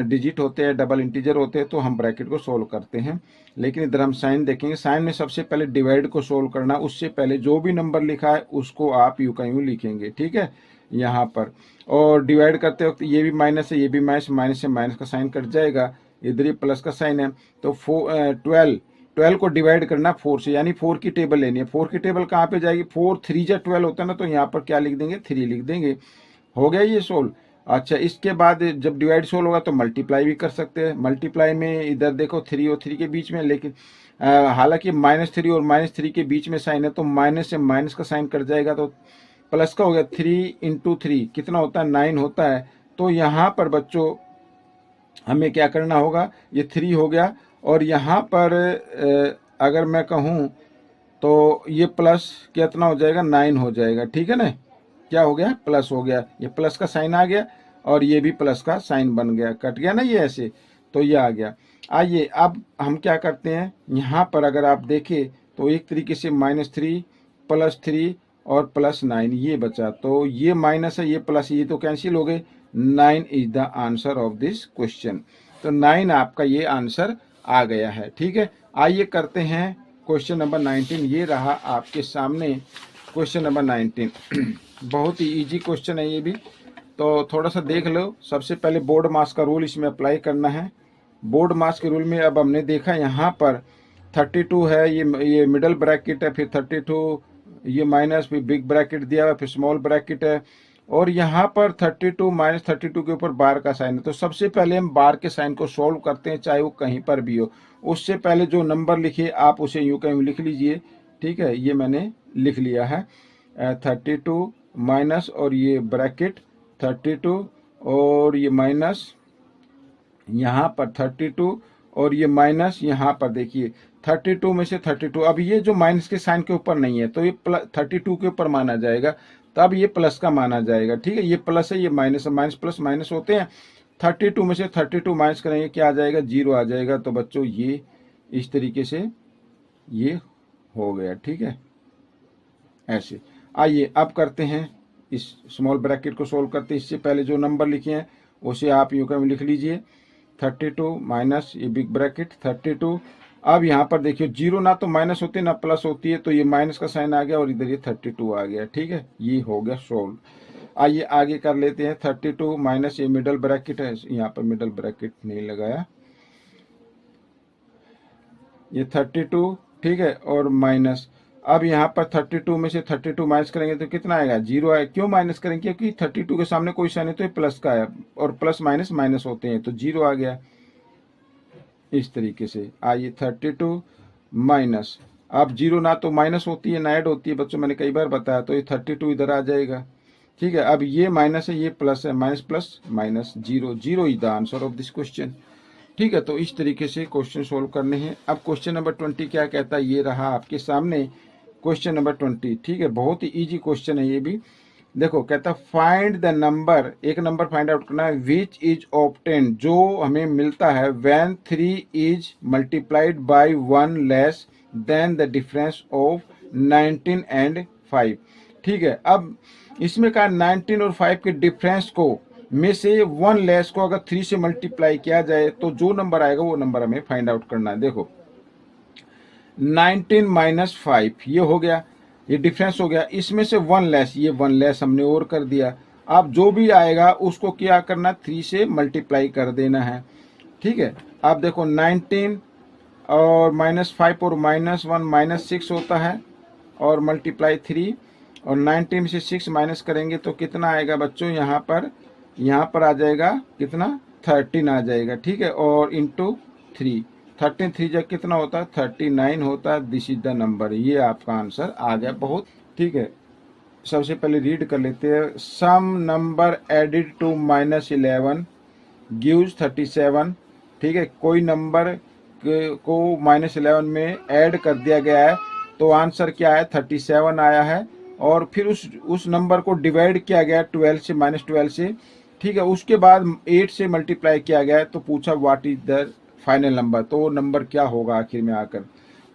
Speaker 1: डिजिट होते हैं, डबल इंटीजर होते हैं तो हम ब्रैकेट को सोल्व करते हैं। लेकिन इधर हम साइन देखेंगे। साइन में सबसे पहले डिवाइड को सोल्व करना, उससे पहले जो भी नंबर लिखा है उसको आप यूं का यूं लिखेंगे। ठीक है, यहाँ पर और डिवाइड करते वक्त ये भी माइनस है, ये भी माइनस, माइनस से माइनस का साइन कट जाएगा, इधर ये प्लस का साइन है। तो 12 को डिवाइड करना 4 से, यानी 4 की टेबल लेनी है। 4 की टेबल कहाँ पे जाएगी, 4 3 जा 12 होता है ना, तो यहाँ पर क्या लिख देंगे, 3 लिख देंगे। हो गया ये सोल्व। अच्छा, इसके बाद जब डिवाइड सोल्व होगा तो मल्टीप्लाई भी कर सकते हैं। मल्टीप्लाई में इधर देखो 3 और 3 के बीच में, लेकिन हालांकि -3 और -3 के बीच में साइन है तो माइनस से माइनस का साइन कट जाएगा, तो प्लस का हो गया। 3 × 3 कितना होता है, 9 होता है। तो यहाँ पर बच्चों हमें क्या करना होगा, ये 3 हो गया और यहाँ पर अगर मैं कहूँ तो ये प्लस कितना हो जाएगा, 9 हो जाएगा। ठीक है ना, क्या हो गया, प्लस हो गया। ये प्लस का साइन आ गया और ये भी प्लस का साइन बन गया, कट गया ना ये ऐसे, तो ये आ गया। आइए अब हम क्या करते हैं, यहाँ पर अगर आप देखें तो एक तरीके से -3 +3 और +9 ये बचा। तो ये माइनस है, ये प्लस, ये तो कैंसिल हो गए। 9 is the answer of this question. तो 9 आपका ये आंसर आ गया है। ठीक है, आइए करते हैं क्वेश्चन नंबर 19। ये रहा आपके सामने क्वेश्चन नंबर 19। बहुत ही इजी क्वेश्चन है ये भी, तो थोड़ा सा देख लो। सबसे पहले बोर्ड मास का रूल इसमें अप्लाई करना है। बोर्ड मास के रूल में अब हमने देखा यहाँ पर 32 है, ये मिडल ब्रैकेट है, फिर 32 ये माइनस, फिर बिग ब्रैकेट दिया हुआ, फिर स्मॉल ब्रैकेट है, और यहाँ पर 32 -32 के ऊपर बार का साइन है। तो सबसे पहले हम बार के साइन को सोल्व करते हैं, चाहे वो कहीं पर भी हो। उससे पहले जो नंबर लिखे आप उसे यूं कहीं लिख लीजिए। ठीक है, ये मैंने लिख लिया है 32 माइनस और ये ब्रैकेट 32 और ये माइनस यहाँ पर 32 और ये माइनस यहाँ पर देखिए 32 में से 32। अब ये जो माइनस के साइन के ऊपर नहीं है तो ये 32 के ऊपर माना जाएगा, तब ये प्लस का माना जाएगा। ठीक है, ये प्लस है, ये माइनस है, माइनस प्लस माइनस होते हैं। 32 में से 32 माइनस करेंगे, क्या आ जाएगा, 0 आ जाएगा। तो बच्चों ये इस तरीके से ये हो गया। ठीक है, ऐसे। आइए अब करते हैं इस स्मॉल ब्रैकेट को सोल्व करते हैं। इससे पहले जो नंबर लिखे हैं उसे आप यूं कहीं लिख लीजिए, 32 माइनस ये बिग ब्रैकेट 32। अब यहाँ पर देखिए 0 ना तो माइनस होती है ना प्लस होती है, तो ये माइनस का साइन आ गया और इधर ये 32 आ गया। ठीक है, ये हो गया सोल्व। आइए आगे कर लेते हैं। 32 माइनस ये मिडल ब्रैकेट है, यहाँ पर मिडल ब्रैकेट नहीं लगाया, ये 32। ठीक है, और माइनस, अब यहाँ पर 32 में से 32 माइनस करेंगे तो कितना आएगा, 0 आएगा। क्यों माइनस करेंगे, क्योंकि 32 के सामने कोई साइन है तो ये प्लस का है, और प्लस माइनस माइनस होते हैं, तो 0 आ गया। इस तरीके से आइए 32 माइनस, अब 0 ना तो माइनस होती है ना ऐड होती है बच्चों, मैंने कई बार बताया, तो ये 32 इधर आ जाएगा। ठीक है, अब ये माइनस है, ये प्लस है, minus plus minus 0, 0 is the answer of this question. ठीक है, तो इस तरीके से क्वेश्चन सोल्व करने हैं। अब क्वेश्चन नंबर 20 क्या कहता है, ये रहा आपके सामने क्वेश्चन नंबर 20। ठीक है, बहुत ही इजी क्वेश्चन है ये भी। देखो कहता फाइंड द नंबर, एक नंबर फाइंड आउट करना है, विच इज ऑब्टेन, जो हमें मिलता है when 3 is multiplied by 1 less than the difference of 19 and 5। ठीक है, अब इसमें कहा 19 और 5 के डिफरेंस को में से 1 लेस को अगर 3 से मल्टीप्लाई किया जाए तो जो नंबर आएगा वो नंबर हमें फाइंड आउट करना है। देखो 19 माइनस 5 ये हो गया, ये डिफरेंस हो गया, इसमें से 1 लेस, ये 1 लेस हमने और कर दिया। अब जो भी आएगा उसको क्या करना, 3 से मल्टीप्लाई कर देना है। ठीक है, अब देखो 19 और -5 और -1 -6 होता है, और मल्टीप्लाई 3, और 19 में से 6 माइनस करेंगे तो कितना आएगा बच्चों, यहाँ पर आ जाएगा कितना, 13 आ जाएगा। ठीक है, और इंटू 3, 13 3 जब कितना होता है, 39 होता है। दिस इज द नंबर, ये आपका आंसर आ गया। बहुत ठीक है, सबसे पहले रीड कर लेते हैं। सम नंबर एडिड टू -11 गिव्स 37। ठीक है, कोई नंबर को -11 में ऐड कर दिया गया है, तो आंसर क्या है 37 आया है। और फिर उस नंबर को डिवाइड किया गया 12 से, -12 से, ठीक है। उसके बाद 8 से मल्टीप्लाई किया गया है, तो पूछा what is the final number, तो वो नंबर क्या होगा आखिर में आकर,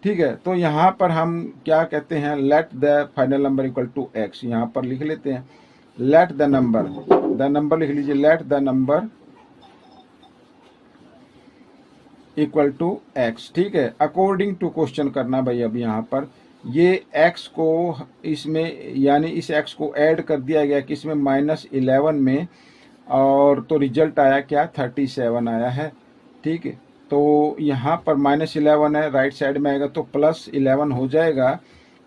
Speaker 1: ठीक है। तो यहाँ पर हम क्या कहते हैं, let the final number equal to x, यहाँ पर लिख लेते हैं लेट द नंबर लिख लीजिए, let the number equal to x, ठीक है। अकॉर्डिंग टू क्वेश्चन करना भाई। अब यहाँ पर ये x को इसमें, यानी इस x को ऐड कर दिया गया किसमें, -11 में, और तो रिजल्ट आया क्या 37 आया है, ठीक है। तो यहाँ पर -11 है, राइट साइड में आएगा तो +11 हो जाएगा,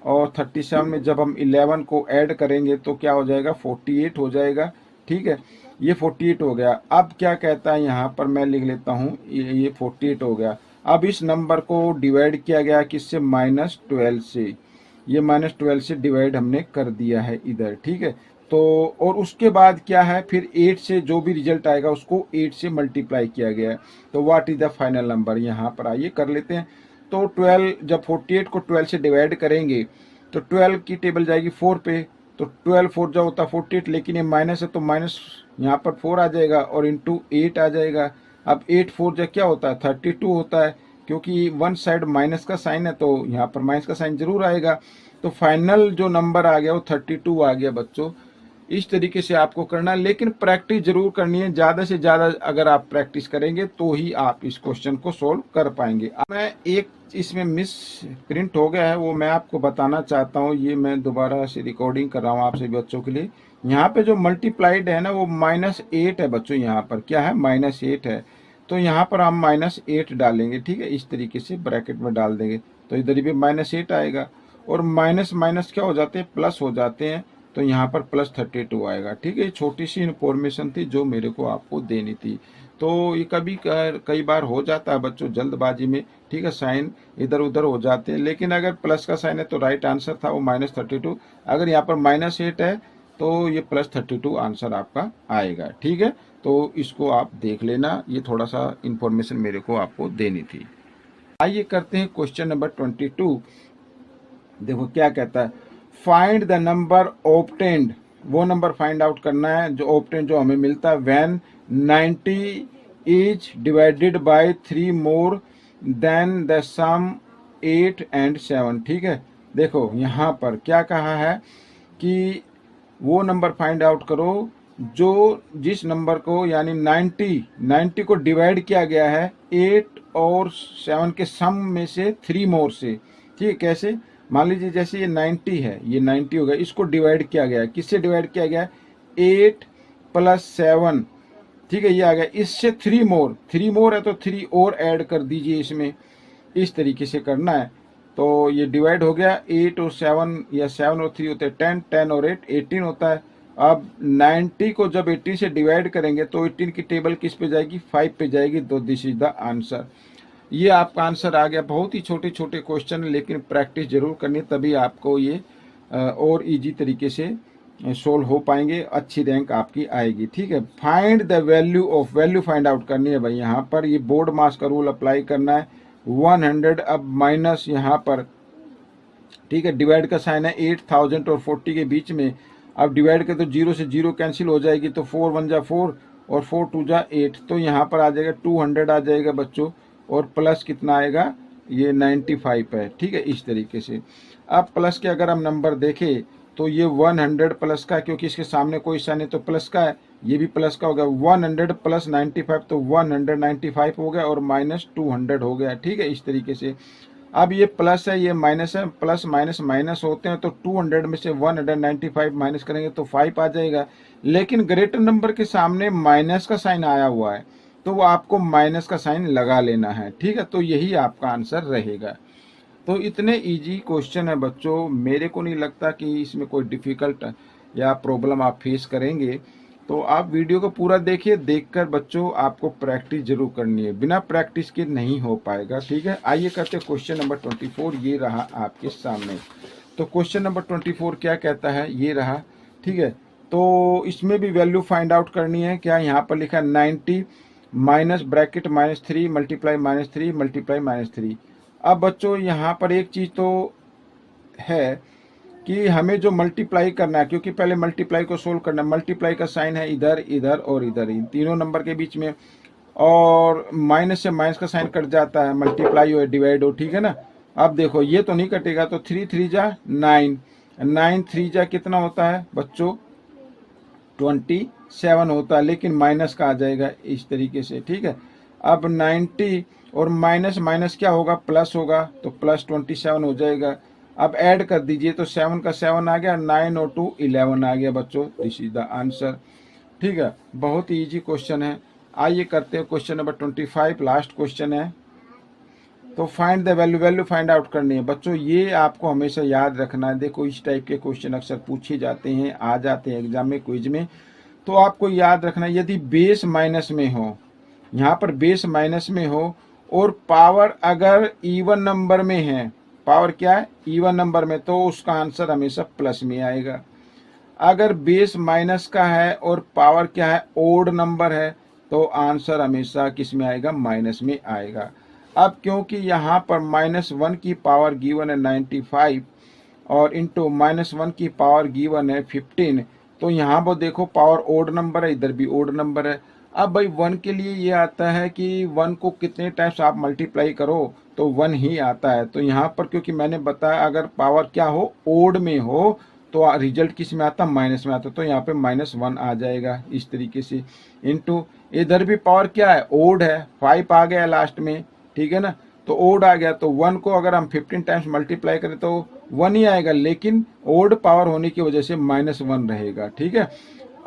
Speaker 1: और 37 में जब हम 11 को ऐड करेंगे तो क्या हो जाएगा 48 हो जाएगा, ठीक है। ये 48 हो गया। अब क्या कहता है यहाँ पर, मैं लिख लेता हूँ, ये 48 हो गया। अब इस नंबर को डिवाइड किया गया किससे, -12 से, ये -12 से डिवाइड हमने कर दिया है इधर, ठीक है। तो और उसके बाद क्या है, फिर 8 से जो भी रिजल्ट आएगा उसको 8 से मल्टीप्लाई किया गया है, तो what is the final number, यहाँ पर आइए कर लेते हैं। तो 12, जब 48 को 12 से डिवाइड करेंगे तो 12 की टेबल जाएगी 4 पे, तो 12 4 जो होता है 48, लेकिन ये माइनस है तो माइनस यहाँ पर 4 आ जाएगा और इंटू 8 आ जाएगा। अब 8 4 जो क्या होता है 32 होता है, क्योंकि वन साइड माइनस का साइन है तो यहाँ पर माइनस का साइन जरूर आएगा। तो फाइनल जो नंबर आ गया वो 32 आ गया बच्चों। इस तरीके से आपको करना है, लेकिन प्रैक्टिस जरूर करनी है, ज़्यादा से ज़्यादा अगर आप प्रैक्टिस करेंगे तो ही आप इस क्वेश्चन को सोल्व कर पाएंगे। मैं एक इसमें मिस प्रिंट हो गया है, वो मैं आपको बताना चाहता हूँ। ये मैं दोबारा से रिकॉर्डिंग कर रहा हूँ आप सभी बच्चों के लिए। यहाँ पे जो मल्टीप्लाइड है ना वो -8 है बच्चों, यहाँ पर क्या है -8 है, तो यहाँ पर हम -8 डालेंगे, ठीक है। इस तरीके से ब्रैकेट में डाल देंगे तो इधर भी -8 आएगा, और माइनस माइनस क्या हो जाते हैं, प्लस हो जाते हैं, तो यहाँ पर +32 आएगा, ठीक है। छोटी सी इन्फॉर्मेशन थी जो मेरे को आपको देनी थी। तो ये कई बार हो जाता है बच्चों जल्दबाजी में, ठीक है, साइन इधर उधर हो जाते हैं, लेकिन अगर प्लस का साइन है तो राइट आंसर था वो -32। अगर यहाँ पर -8 है तो ये +32 आंसर आपका आएगा, ठीक है। तो इसको आप देख लेना, ये थोड़ा सा इन्फॉर्मेशन मेरे को आपको देनी थी। आइए करते हैं क्वेश्चन नंबर 22। देखो क्या कहता है, फाइंड द नंबर ऑब्टेन्ड, वो नंबर फाइंड आउट करना है जो ऑब्टेन्ड जो हमें मिलता है when 90 is divided by 3 more than the sum 8 and 7, ठीक है। देखो यहाँ पर क्या कहा है कि वो नंबर फाइंड आउट करो जो जिस नंबर को, यानी 90 को डिवाइड किया गया है 8 और 7 के सम में से 3 मोर से, ठीक है। कैसे, मान लीजिए जैसे ये 90 है, ये 90 हो गया, इसको डिवाइड किया गया, किससे डिवाइड किया गया, 8 + 7, ठीक है, ये आ गया। इससे 3 मोर है तो 3 और ऐड कर दीजिए इसमें, इस तरीके से करना है। तो ये डिवाइड हो गया, 8 और 7 या 7 और 3 होते हैं 10, 10 और 8 18 होता है। अब 90 को जब 18 से डिवाइड करेंगे तो 18 की टेबल किस पे जाएगी, 5 पे जाएगी, तो दिस इज द आंसर। ये आपका आंसर आ गया। बहुत ही छोटे छोटे क्वेश्चन, लेकिन प्रैक्टिस जरूर करनी, तभी आपको ये और इजी तरीके से सोल्व हो पाएंगे, अच्छी रैंक आपकी आएगी, ठीक है। Find the value of, value find out करनी है भाई। यहाँ पर ये बोर्ड मास का रूल अप्लाई करना है। 100, अब माइनस यहाँ पर, ठीक है, डिवाइड का साइन है 8000 और 40 के बीच में। अब डिवाइड कर तो 0 से 0 कैंसिल हो जाएगी, तो 4 1 जा 4 और 4 2 जा 8, तो यहाँ पर आ जाएगा 200 आ जाएगा बच्चों, और प्लस कितना आएगा, ये 95 है, ठीक है, इस तरीके से। अब प्लस के अगर हम नंबर देखें तो ये 100 प्लस का, क्योंकि इसके सामने कोई साइन है तो प्लस का है, ये भी प्लस का हो गया। 100 + 95 तो 195 हो गया, और -200 हो गया, ठीक है, इस तरीके से। अब ये प्लस है, ये माइनस है, प्लस माइनस माइनस होते हैं, तो 200 में से 195 माइनस करेंगे तो 5 आ जाएगा। लेकिन ग्रेटर नंबर के सामने माइनस का साइन आया हुआ है, तो वो आपको माइनस का साइन लगा लेना है, ठीक है। तो यही आपका आंसर रहेगा। तो इतने इजी क्वेश्चन है बच्चों, मेरे को नहीं लगता कि इसमें कोई डिफ़िकल्ट या प्रॉब्लम आप फेस करेंगे। तो आप वीडियो को पूरा देखिए, देखकर बच्चों आपको प्रैक्टिस जरूर करनी है, बिना प्रैक्टिस के नहीं हो पाएगा, ठीक है। आइए करते हैं क्वेश्चन नंबर 24, ये रहा आपके सामने। तो क्वेश्चन नंबर 24 क्या कहता है, ये रहा, ठीक है। तो इसमें भी वैल्यू फाइंड आउट करनी है। क्या यहाँ पर लिखा है 90 माइनस ब्रैकेट -3 मल्टीप्लाई -3 मल्टीप्लाई -3। अब बच्चों यहाँ पर एक चीज़ तो है कि हमें जो मल्टीप्लाई करना है, क्योंकि पहले मल्टीप्लाई को सोल्व करना है। मल्टीप्लाई का साइन है इधर, इधर और इधर, इन तीनों नंबर के बीच में, और माइनस से माइनस का साइन कट जाता है, मल्टीप्लाई हो डिवाइड हो, ठीक है ना। अब देखो ये तो नहीं कटेगा, तो 3 3 जा 9, 9 3 जा कितना होता है बच्चों 27 होता है, लेकिन माइनस का आ जाएगा इस तरीके से, ठीक है। अब 90 और माइनस माइनस क्या होगा, प्लस होगा, तो प्लस 27 हो जाएगा। अब ऐड कर दीजिए, तो 7 का 7 आ गया, 9 और 2 11 आ गया बच्चों। दिस इज द आंसर, ठीक है। बहुत ही ईजी क्वेश्चन है। आइए करते हैं क्वेश्चन नंबर 25, लास्ट क्वेश्चन है। तो find the value, value find out करनी है बच्चों। ये आपको हमेशा याद रखना है। देखो इस टाइप के क्वेश्चन अक्सर पूछे जाते हैं, आ जाते हैं एग्जाम में, क्विज में। तो आपको याद रखना है, यदि बेस माइनस में हो, यहाँ पर बेस माइनस में हो और पावर अगर इवन नंबर में है, पावर क्या है इवन नंबर में, तो उसका आंसर हमेशा प्लस में आएगा। अगर बेस माइनस का है और पावर क्या है ओड नंबर है, तो आंसर हमेशा किस में आएगा, माइनस में आएगा। अब क्योंकि यहाँ पर -1 की पावर गिवन है 95 और इंटू -1 की पावर गिवन है 15, तो यहाँ पर देखो पावर ओड नंबर है, इधर भी ओड नंबर है। अब भाई 1 के लिए ये आता है कि 1 को कितने टाइम्स आप मल्टीप्लाई करो तो 1 ही आता है। तो यहाँ पर क्योंकि मैंने बताया अगर पावर क्या हो ओड में हो तो रिजल्ट किस में आता, माइनस में आता, तो यहाँ पे -1 आ जाएगा इस तरीके से। इंटू इधर भी पावर क्या है ओड है, 5 आ गया लास्ट में, ठीक है ना, तो ओड आ गया, तो 1 को अगर हम 15 टाइम्स मल्टीप्लाई करें तो 1 ही आएगा, लेकिन ओड पावर होने की वजह से -1 रहेगा, ठीक है।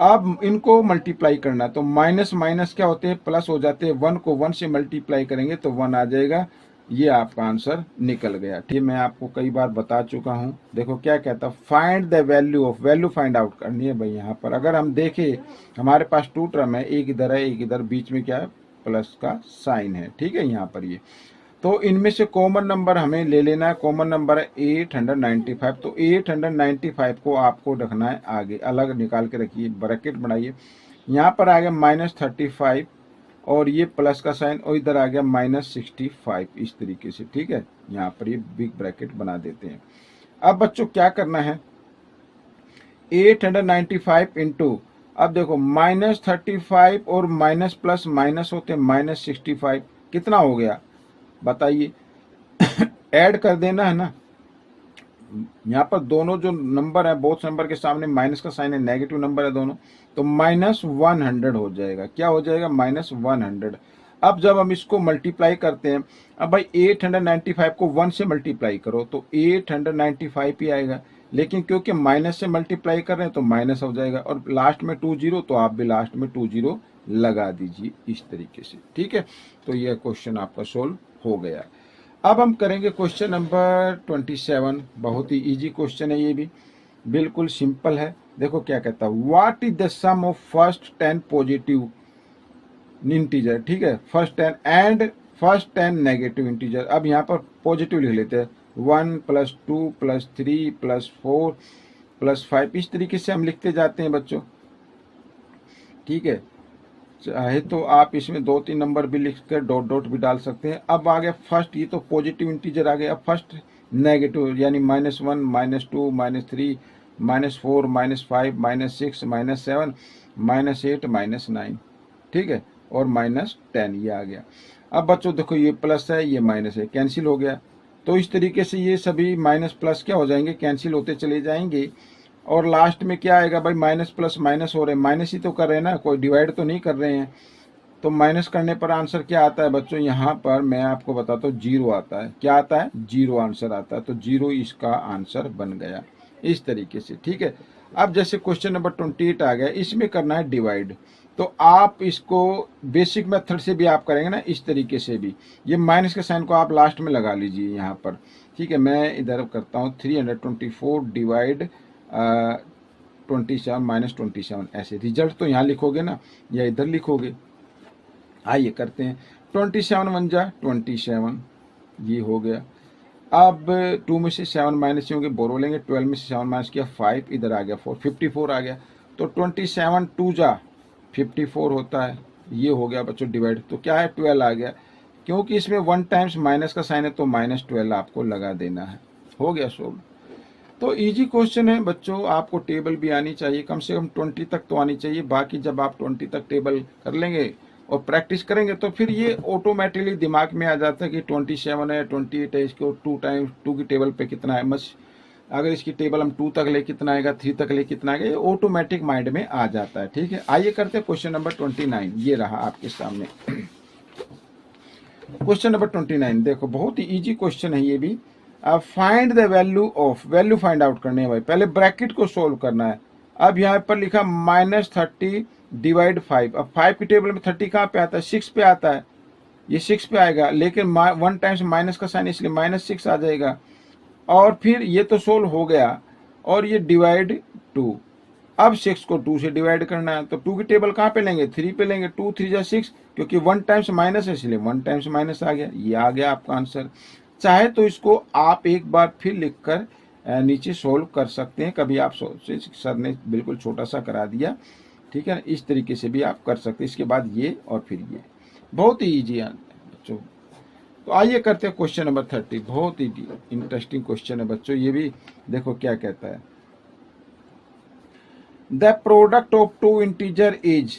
Speaker 1: अब इनको मल्टीप्लाई करना, तो माइनस माइनस क्या होते हैं, प्लस हो जाते हैं। 1 को 1 से मल्टीप्लाई करेंगे तो 1 आ जाएगा। ये आपका आंसर निकल गया, ठीक है। मैं आपको कई बार बता चुका हूँ। देखो क्या कहता है, find the value of, value find out करनी है भाई। यहाँ पर अगर हम देखें हमारे पास 2 टर्म है, एक इधर है एक इधर, बीच में क्या है प्लस का साइन है, ठीक है। यहाँ पर ये तो इनमें से कॉमन नंबर हमें ले लेना है। कॉमन नंबर है 895, तो 895 को आपको रखना है आगे, अलग निकाल के रखिए, ब्रैकेट बनाइए। यहाँ पर आ गया -35 और ये प्लस का साइन, और इधर आ गया -65 इस तरीके से, ठीक है। यहाँ पर ये बिग ब्रैकेट बना देते हैं। अब बच्चों क्या करना है, 895 इंटू, अब देखो -35 और माइनस प्लस माइनस होते हैं -65, कितना हो गया बताइए। ऐड कर देना है ना। यहाँ पर दोनों जो नंबर है, बोथ नंबर के सामने माइनस का साइन है, नेगेटिव नंबर है दोनों, तो -100 हो जाएगा। क्या हो जाएगा, -100। अब जब हम इसको मल्टीप्लाई करते हैं, अब भाई 895 को 1 से मल्टीप्लाई करो तो 895 ही आएगा, लेकिन क्योंकि माइनस से मल्टीप्लाई कर रहे हैं तो माइनस हो जाएगा, और लास्ट में 20, तो आप भी लास्ट में 20 लगा दीजिए इस तरीके से, ठीक है। तो यह क्वेश्चन आपका सोल्व हो गया। अब हम करेंगे क्वेश्चन नंबर 27। बहुत ही इजी क्वेश्चन है, ये भी बिल्कुल सिंपल है। देखो क्या कहता है, what is the sum of first 10 positive integer, ठीक है, first 10 and first 10 negative integer. अब यहाँ पर पॉजिटिव लिख लेते हैं, 1 + 2 + 3 + 4 + 5, इस तरीके से हम लिखते जाते हैं बच्चों, ठीक है। चाहे तो आप इसमें 2-3 नंबर भी लिख कर डॉट डॉट भी डाल सकते हैं। अब आ गया फर्स्ट, ये तो पॉजिटिव इंटीजर आ गया। अब फर्स्ट नेगेटिव यानी -1 -2 -3 -4 -5 -6 -7 -8 -9, ठीक है, और -10 ये आ गया। अब बच्चों देखो ये प्लस है ये माइनस है, कैंसिल हो गया। तो इस तरीके से ये सभी माइनस प्लस क्या हो जाएंगे, कैंसिल होते चले जाएंगे, और लास्ट में क्या आएगा भाई, माइनस प्लस माइनस हो रहे हैं, माइनस ही तो कर रहे हैं ना, कोई डिवाइड तो नहीं कर रहे हैं। तो माइनस करने पर आंसर क्या आता है बच्चों, यहाँ पर मैं आपको बताता हूँ 0 आता है। क्या आता है, 0 आंसर आता है। तो 0 इसका आंसर बन गया इस तरीके से, ठीक है। अब जैसे क्वेश्चन नंबर 28 आ गया, इसमें करना है डिवाइड। तो आप इसको बेसिक मेथड से भी आप करेंगे ना, इस तरीके से भी। ये माइनस के साइन को आप लास्ट में लगा लीजिए यहाँ पर, ठीक है। मैं इधर करता हूँ 324 डिवाइड 27 - 27, ऐसे रिजल्ट तो यहाँ लिखोगे ना या इधर लिखोगे। आइए करते हैं, 27 × 1 = 27, ये हो गया। अब 2 में से 7 माइनस होंगे, बोरो लेंगे, 12 में से 7 माइनस किया 5, इधर आ गया 4, 54 आ गया। तो 27 × 2 = 54 होता है, ये हो गया बच्चों डिवाइड, तो क्या है 12 आ गया, क्योंकि इसमें 1 टाइम्स माइनस का साइन है तो -12 आपको लगा देना है। हो गया सोल्व। तो इजी क्वेश्चन है बच्चों, आपको टेबल भी आनी चाहिए, कम से कम 20 तक तो आनी चाहिए। बाकी जब आप 20 तक टेबल कर लेंगे और प्रैक्टिस करेंगे तो फिर ये ऑटोमेटिकली दिमाग में आ जाता है कि 27 है, 28 है, इसको 2 टाइम्स 2 की टेबल पे कितना है, बस अगर इसकी टेबल हम 2 तक ले कितना आएगा, 3 तक ले कितना आएगा, ये ऑटोमेटिक माइंड में आ जाता है। ठीक है, आइए करते हैं क्वेश्चन नंबर 29। ये रहा आपके सामने क्वेश्चन नंबर 29। देखो बहुत ही इजी क्वेश्चन है ये भी। Find the value of, value find out करने है भाई, पहले ब्रैकेट को सोल्व करना है। अब यहाँ पर लिखा -30 डिवाइड 5। अब 5 की टेबल में 30 कहाँ पे आता है, 6 पे आता है, ये 6 पे आएगा, लेकिन 1 टाइम्स माइनस का साइन इसलिए -6 आ जाएगा। और फिर ये तो सोल्व हो गया, और ये डिवाइड 2। अब 6 को 2 से डिवाइड करना है, तो 2 की टेबल कहाँ पे लेंगे, 3 पे लेंगे, 2 3 जा 6, क्योंकि 1 टाइम्स माइनस है इसलिए 1 टाइम्स माइनस आ गया, ये आ गया आपका आंसर। चाहे तो इसको आप एक बार फिर लिखकर नीचे सोल्व कर सकते हैं, कभी आप सर ने बिल्कुल छोटा सा करा दिया, ठीक है, इस तरीके से भी आप कर सकते हैं। इसके बाद ये और फिर ये, बहुत ही ईजी है बच्चों। तो आइए करते हैं क्वेश्चन नंबर 30। बहुत ही इंटरेस्टिंग क्वेश्चन है बच्चों ये भी। देखो क्या कहता है, the product of 2 integer is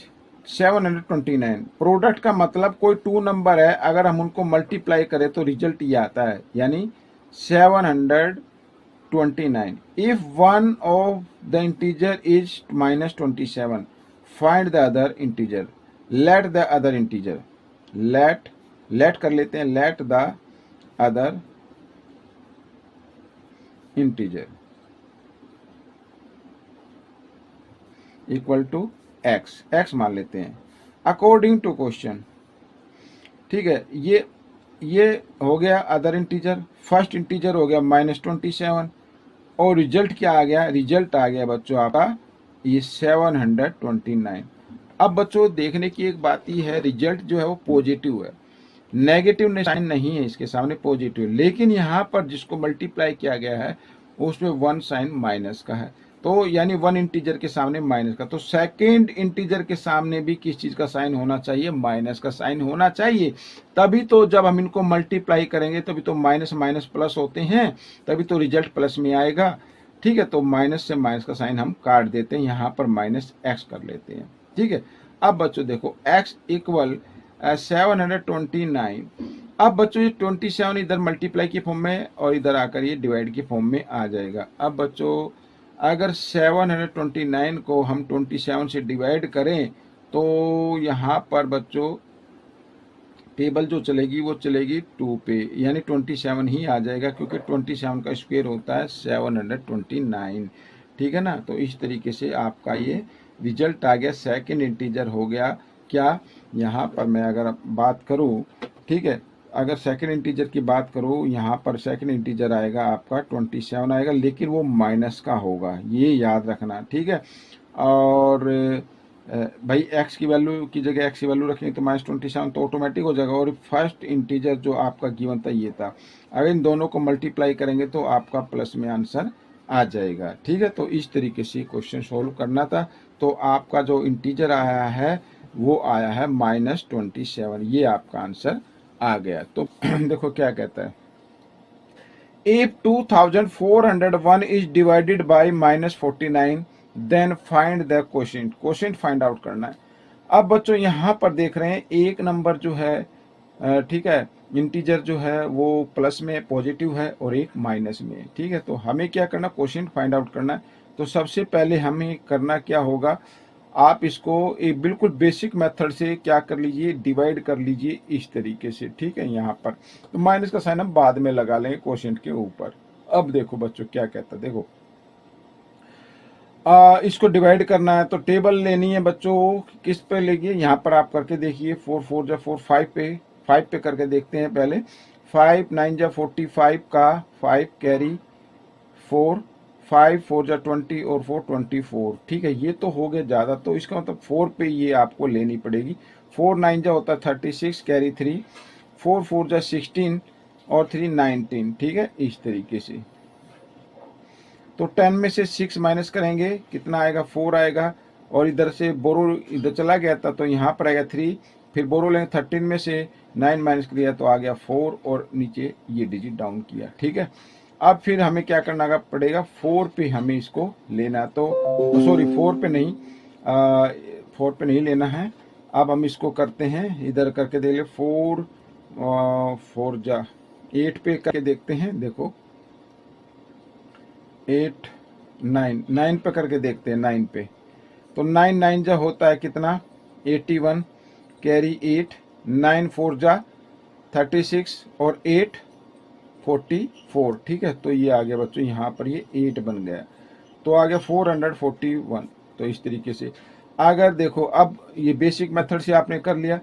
Speaker 1: 729। Product का मतलब कोई 2 नंबर है, अगर हम उनको मल्टीप्लाई करें तो रिजल्ट ये आता है, यानी 729। If one of the integer is -27, find the other integer. Let the other integer, let कर लेते हैं, let the other integer equal to x मान लेते हैं अकॉर्डिंग टू क्वेश्चन। ठीक है, ये हो गया अदर इंटीजर, फर्स्ट इंटीजर हो गया -27, और रिजल्ट क्या आ गया, रिजल्ट आ गया बच्चों आपका ये 729। अब बच्चों देखने की एक बात ही है, रिजल्ट जो है वो पॉजिटिव है, नेगेटिव साइन नहीं है इसके सामने, पॉजिटिव। लेकिन यहाँ पर जिसको मल्टीप्लाई किया गया है उसमें 1 साइन माइनस का है, तो यानी 1 इंटीजर के सामने माइनस का, तो सेकेंड इंटीजर के सामने भी किस चीज का साइन होना चाहिए, माइनस का साइन होना चाहिए। तभी तो जब हम इनको मल्टीप्लाई करेंगे तभी तो माइनस माइनस प्लस होते हैं, तभी तो रिजल्ट प्लस में आएगा। ठीक है, तो माइनस से माइनस का साइन हम काट देते हैं, यहाँ पर -x कर लेते हैं। ठीक है, अब बच्चों देखो x इक्वल 729। अब बच्चों ये 27 इधर मल्टीप्लाई की फॉर्म में और इधर आकर ये डिवाइड की फॉर्म में आ जाएगा। अब बच्चों अगर 729 को हम 27 से डिवाइड करें तो यहाँ पर बच्चों टेबल जो चलेगी वो चलेगी 2 पे, यानी 27 ही आ जाएगा, क्योंकि 27 का स्क्वायर होता है 729। ठीक है ना, तो इस तरीके से आपका ये रिजल्ट आ गया, सेकंड इंटीजर हो गया। क्या यहाँ पर मैं अगर बात करूँ, ठीक है, अगर सेकंड इंटीजर की बात करूँ, यहाँ पर सेकंड इंटीजर आएगा आपका 27 आएगा, लेकिन वो माइनस का होगा, ये याद रखना। ठीक है, और भाई x की वैल्यू की जगह x की वैल्यू रखेंगे तो -27 तो ऑटोमेटिक हो जाएगा। और फर्स्ट इंटीजर जो आपका गिवन था ये था, अगर इन दोनों को मल्टीप्लाई करेंगे तो आपका प्लस में आंसर आ जाएगा। ठीक है, तो इस तरीके से क्वेश्चन सोल्व करना था। तो आपका जो इंटीजर आया है वो आया है -27, ये आपका आंसर आ गया। तो देखो क्या कहता है, if 2401 is divided by -49 then find the quotient. Quotient find out करना है। अब बच्चों यहाँ पर देख रहे हैं एक नंबर जो है, ठीक है, इंटीजर जो है वो प्लस में पॉजिटिव है और एक माइनस में। ठीक है, तो हमें क्या करना, क्वोशिएंट फाइंड आउट करना है। तो सबसे पहले हमें करना क्या होगा, आप इसको एक बिल्कुल बेसिक मेथड से क्या कर लीजिए, डिवाइड कर लीजिए इस तरीके से। ठीक है, यहाँ पर तो माइनस का साइन हम बाद में लगा लेंगे क्वोशिएंट के ऊपर। अब देखो बच्चों क्या कहता है, देखो इसको डिवाइड करना है तो टेबल लेनी है बच्चों, किस पे लेंगे, यहाँ पर आप करके देखिए, 4 4 जा 4 5 पे करके देखते हैं पहले। 5 9 जा 45 का 5 कैरी 4, 5 4 जा 20 और 4 24। ठीक है, ये तो हो गया ज़्यादा, तो इसका मतलब 4 पे ये आपको लेनी पड़ेगी। 4 9 जा होता है 36 कैरी 3, 4 4 जा 16 और 3 19। ठीक है, इस तरीके से। तो 10 में से 6 माइनस करेंगे कितना आएगा, 4 आएगा। और इधर से बोरो इधर चला गया था, तो यहाँ पर आएगा 3, फिर बोरो लेंगे 13 में से 9 माइनस किया तो आ गया 4 और नीचे ये डिजिट डाउन किया। ठीक है, अब फिर हमें क्या करना पड़ेगा, 4 पे हमें इसको लेना, तो सॉरी 4 पे नहीं, 4 पे नहीं लेना है। अब हम इसको करते हैं, इधर करके देख ले, 4 जा 8 पे करके देखते हैं। देखो 8 9 पे करके देखते हैं, 9 पे तो 9 9 जा होता है कितना, 81, कैरी 8, 9 4 जा 36 और 8 44। ठीक है, तो ये आ गया बच्चों, यहाँ पर ये 8 बन गया, तो आ गया 441। तो इस तरीके से अगर देखो, अब ये बेसिक मेथड से आपने कर लिया,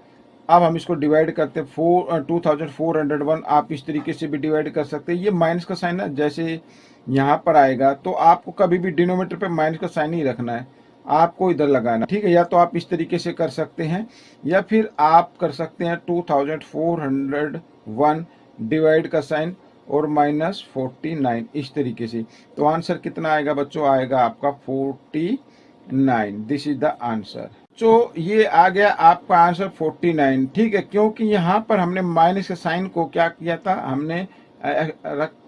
Speaker 1: अब हम इसको डिवाइड करते हैं 2401। आप इस तरीके से भी डिवाइड कर सकते हैं। ये माइनस का साइन है, जैसे यहाँ पर आएगा तो आपको कभी भी डिनोमिनेटर पे माइनस का साइन ही रखना है, आपको इधर लगाना। ठीक है, या तो आप इस तरीके से कर सकते हैं, या फिर आप कर सकते हैं 2401 डिवाइड का साइन और -49 इस तरीके से। तो आंसर कितना आएगा बच्चों, आएगा आपका 49। This is the answer. तो ये आ गया आपका आंसर 49। ठीक है, क्योंकि यहाँ पर हमने माइनस के साइन को क्या किया था, हमने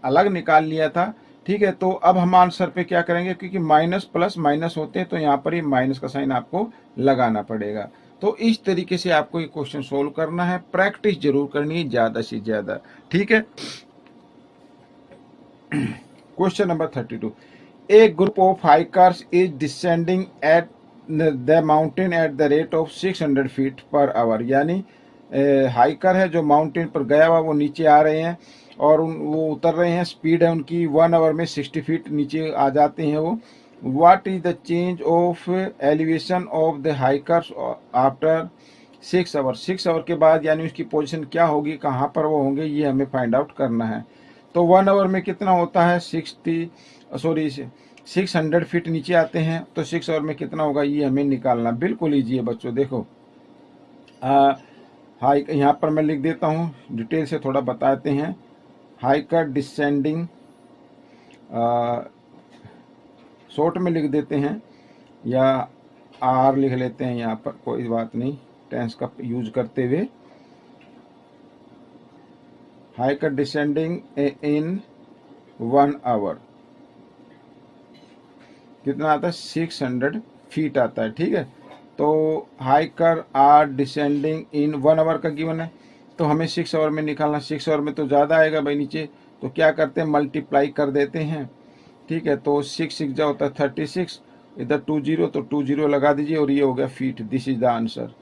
Speaker 1: अलग निकाल लिया था। ठीक है, तो अब हम आंसर पे क्या करेंगे, क्योंकि माइनस प्लस माइनस होते हैं तो यहाँ पर ये माइनस का साइन आपको लगाना पड़ेगा। तो इस तरीके से आपको ये क्वेश्चन सोल्व करना है, प्रैक्टिस जरूर करनी है ज्यादा से ज्यादा। ठीक है, question number 32। A group of hikers is descending at the mountain at the rate of 600 feet per hour। यानी हाइकर है जो माउंटेन पर गया हुआ, वो नीचे आ रहे हैं और वो उतर रहे हैं, स्पीड है उनकी 1 आवर में 60 फीट नीचे आ जाते हैं वो। What is the change of elevation of the hikers after 6 hour. 6 hour के बाद यानी उसकी पोजीशन क्या होगी, कहाँ पर वो होंगे, ये हमें फाइंड आउट करना है। तो 1 आवर में कितना होता है, 600 फीट नीचे आते हैं, तो 6 आवर में कितना होगा, ये हमें निकालना। बिल्कुल ईजी है बच्चों। देखो हाइक यहाँ पर मैं लिख देता हूँ, डिटेल से थोड़ा बताते हैं। हाइकर डिसेंडिंग, शॉर्ट में लिख देते हैं या आर लिख लेते हैं यहाँ पर, कोई बात नहीं, टेंस का यूज करते हुए। हाइकर डिसेंडिंग इन 1 आवर कितना आता है, 600 फीट आता है। ठीक है, तो hiker are descending in 1 hour का गिवन है, तो हमें 6 आवर में निकालना। 6 आवर में तो ज़्यादा आएगा भाई नीचे, तो क्या करते हैं, मल्टीप्लाई कर देते हैं। ठीक है, तो 6 6 जा होता है 36, इधर 20 तो 20 लगा दीजिए और ये हो गया feet. This is the answer.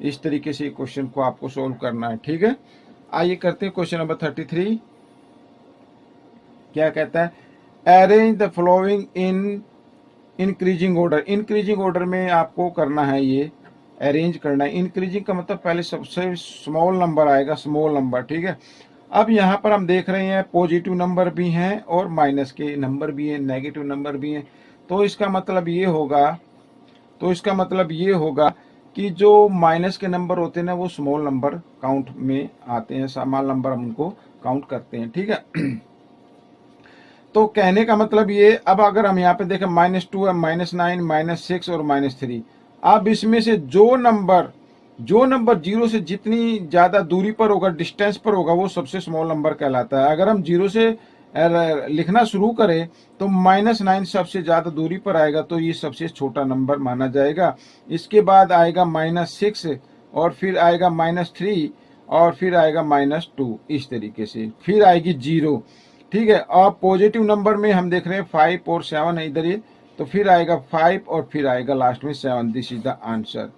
Speaker 1: इस तरीके से क्वेश्चन को आपको सोल्व करना है। ठीक है, आइए करते हैं क्वेश्चन नंबर 33। क्या कहता है, arrange the following in increasing order. Increasing order में आपको करना है, ये अरेंज करना है। इंक्रीजिंग का मतलब पहले सबसे स्मॉल नंबर आएगा, स्मॉल नंबर। ठीक है, अब यहाँ पर हम देख रहे हैं पॉजिटिव नंबर भी हैं और माइनस के नंबर भी हैं, नेगेटिव नंबर भी हैं। तो इसका मतलब ये होगा कि जो माइनस के नंबर होते हैं ना, वो स्मॉल नंबर काउंट में आते हैं, स्मॉल नंबर हम उनको काउंट करते हैं। ठीक है, तो कहने का मतलब ये, अब अगर हम यहाँ पे देखें -2 है, -9, -6 और -3। अब इसमें से जो नंबर 0 से जितनी ज़्यादा दूरी पर होगा, डिस्टेंस पर होगा, वो सबसे स्मॉल नंबर कहलाता है। अगर हम 0 से लिखना शुरू करें तो -9 सबसे ज़्यादा दूरी पर आएगा, तो ये सबसे छोटा नंबर माना जाएगा। इसके बाद आएगा -6 और फिर आएगा -3 और फिर आएगा -2, इस तरीके से फिर आएगी 0। ठीक है, अब पॉजिटिव नंबर में हम देख रहे हैं 5 और 7 है इधर ये, तो फिर आएगा 5 और फिर आएगा लास्ट में 7। This is the answer.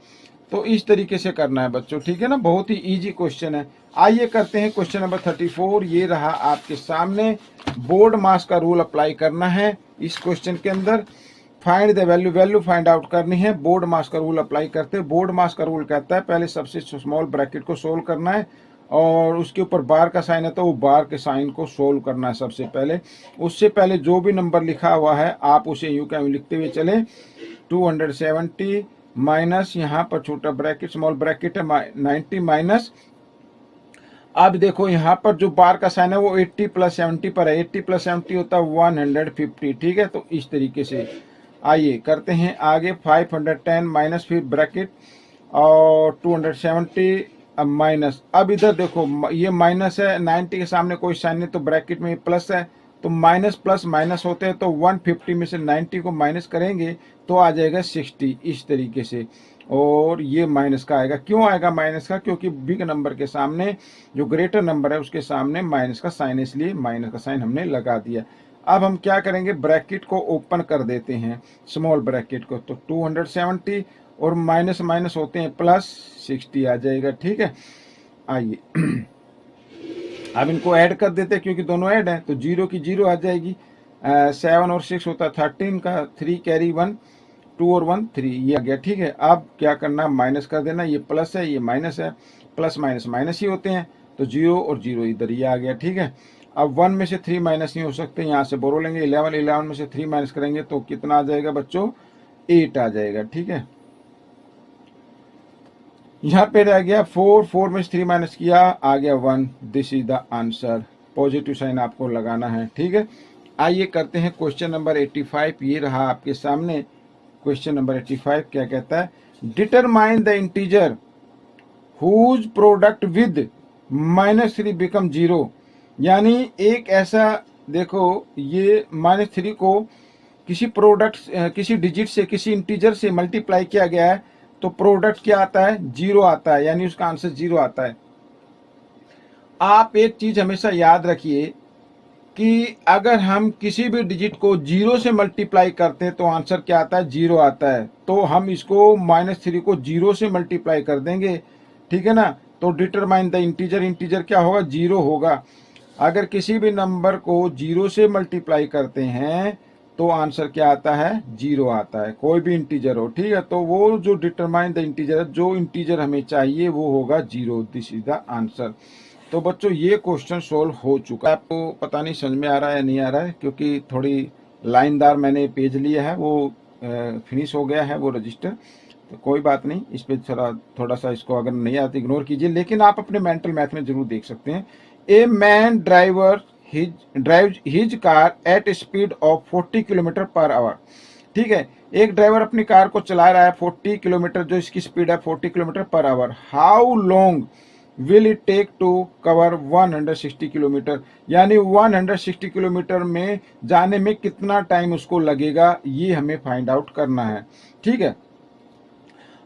Speaker 1: तो इस तरीके से करना है बच्चों। ठीक है ना, बहुत ही इजी क्वेश्चन है। आइए करते हैं क्वेश्चन नंबर 34। ये रहा आपके सामने, बोर्ड मास का रूल अप्लाई करना है इस क्वेश्चन के अंदर। Find the value find out करनी है। बोर्ड मास का रूल अप्लाई करते हैं। बोर्ड मास का रूल कहता है पहले सबसे स्मॉल ब्रैकेट को सोल्व करना है और उसके ऊपर बार का साइन है तो वो बार के साइन को सोल्व करना है सबसे पहले। उससे पहले जो भी नंबर लिखा हुआ है आप उसे यूं का लिखते हुए चले। 270 माइनस यहाँ पर छोटा ब्रैकेट स्मॉल ब्रैकेट है 90 माइनस, अब देखो यहाँ पर जो बार का साइन है वो 80 + 70 पर है। 80 + 70 होता है 150। ठीक है, तो इस तरीके से आइए करते हैं आगे। 510 माइनस, फिर ब्रैकेट और 270 अब माइनस। अब इधर देखो ये माइनस है, 90 के सामने कोई साइन नहीं तो ब्रैकेट में प्लस है, तो माइनस प्लस माइनस होते हैं, तो 150 में से 90 को माइनस करेंगे तो आ जाएगा 60 इस तरीके से। और ये माइनस का आएगा। क्यों आएगा माइनस का? क्योंकि बिग नंबर के सामने जो ग्रेटर नंबर है उसके सामने माइनस का साइन, इसलिए माइनस का साइन हमने लगा दिया। अब हम क्या करेंगे, ब्रैकेट को ओपन कर देते हैं, स्मॉल ब्रैकेट को, तो 270 और माइनस माइनस होते हैं प्लस 60 आ जाएगा। ठीक है, आइए अब इनको ऐड कर देते हैं क्योंकि दोनों ऐड हैं, तो 0 की 0 आ जाएगी। 7 और 6 होता है 13 का, 3 कैरी 1, 2 और 1 3, ये आ गया। ठीक है, अब क्या करना, माइनस कर देना, ये प्लस है ये माइनस है, प्लस माइनस माइनस ही होते हैं, तो 0 और 0 इधर ये आ गया। ठीक है, अब 1 में से 3 माइनस नहीं हो सकते, यहाँ से बोरो लेंगे। 11 में से 3 माइनस करेंगे तो कितना आ जाएगा बच्चों, 8 आ जाएगा। ठीक है, यहाँ पे रह गया 4, 4 में से 3 माइनस किया, आ गया 1। This is the answer. Positive sign आपको लगाना है। ठीक है, आइए करते हैं क्वेश्चन नंबर 85। ये रहा आपके सामने क्वेश्चन नंबर 85। क्या कहता है, determine the integer whose product with -3 become 0। यानी एक ऐसा, देखो ये -3 को किसी प्रोडक्ट, किसी डिजिट से, किसी इंटीजर से मल्टीप्लाई किया गया है तो प्रोडक्ट क्या आता है, 0 आता है, यानी उसका आंसर 0 आता है। आप एक चीज हमेशा याद रखिए कि अगर हम किसी भी डिजिट को 0 से मल्टीप्लाई करते हैं तो आंसर क्या आता है, 0 आता है। तो हम इसको -3 को 0 से मल्टीप्लाई कर देंगे। ठीक है ना, तो डिटरमाइन द इंटीजर, इंटीजर क्या होगा, 0 होगा। अगर किसी भी नंबर को 0 से मल्टीप्लाई करते हैं तो आंसर क्या आता है, 0 आता है, कोई भी इंटीजर हो। ठीक है, तो वो जो डिटरमाइन द इंटीजर है, जो इंटीजर हमें चाहिए वो होगा 0। This is the answer. तो बच्चों ये क्वेश्चन सोल्व हो चुका है। आपको पता नहीं समझ में आ रहा है या नहीं आ रहा है, क्योंकि थोड़ी लाइनदार मैंने पेज लिया है, वो फिनिश हो गया है वो रजिस्टर, तो कोई बात नहीं, इस पे थोड़ा सा इसको अगर नहीं आता इग्नोर कीजिए, लेकिन आप अपने मेंटल मैथ में जरूर देख सकते हैं। A man drives his car at speed of 40 kilometre per our. ठीक है, एक ड्राइवर अपनी कार को चला रहा है 40 किलोमीटर, जो इसकी स्पीड है 40 kilometre per hour. How long will it take to cover 160 kilometre. यानी 160 किलोमीटर में जाने में कितना टाइम उसको लगेगा, ये हमें फाइंड आउट करना है। ठीक है,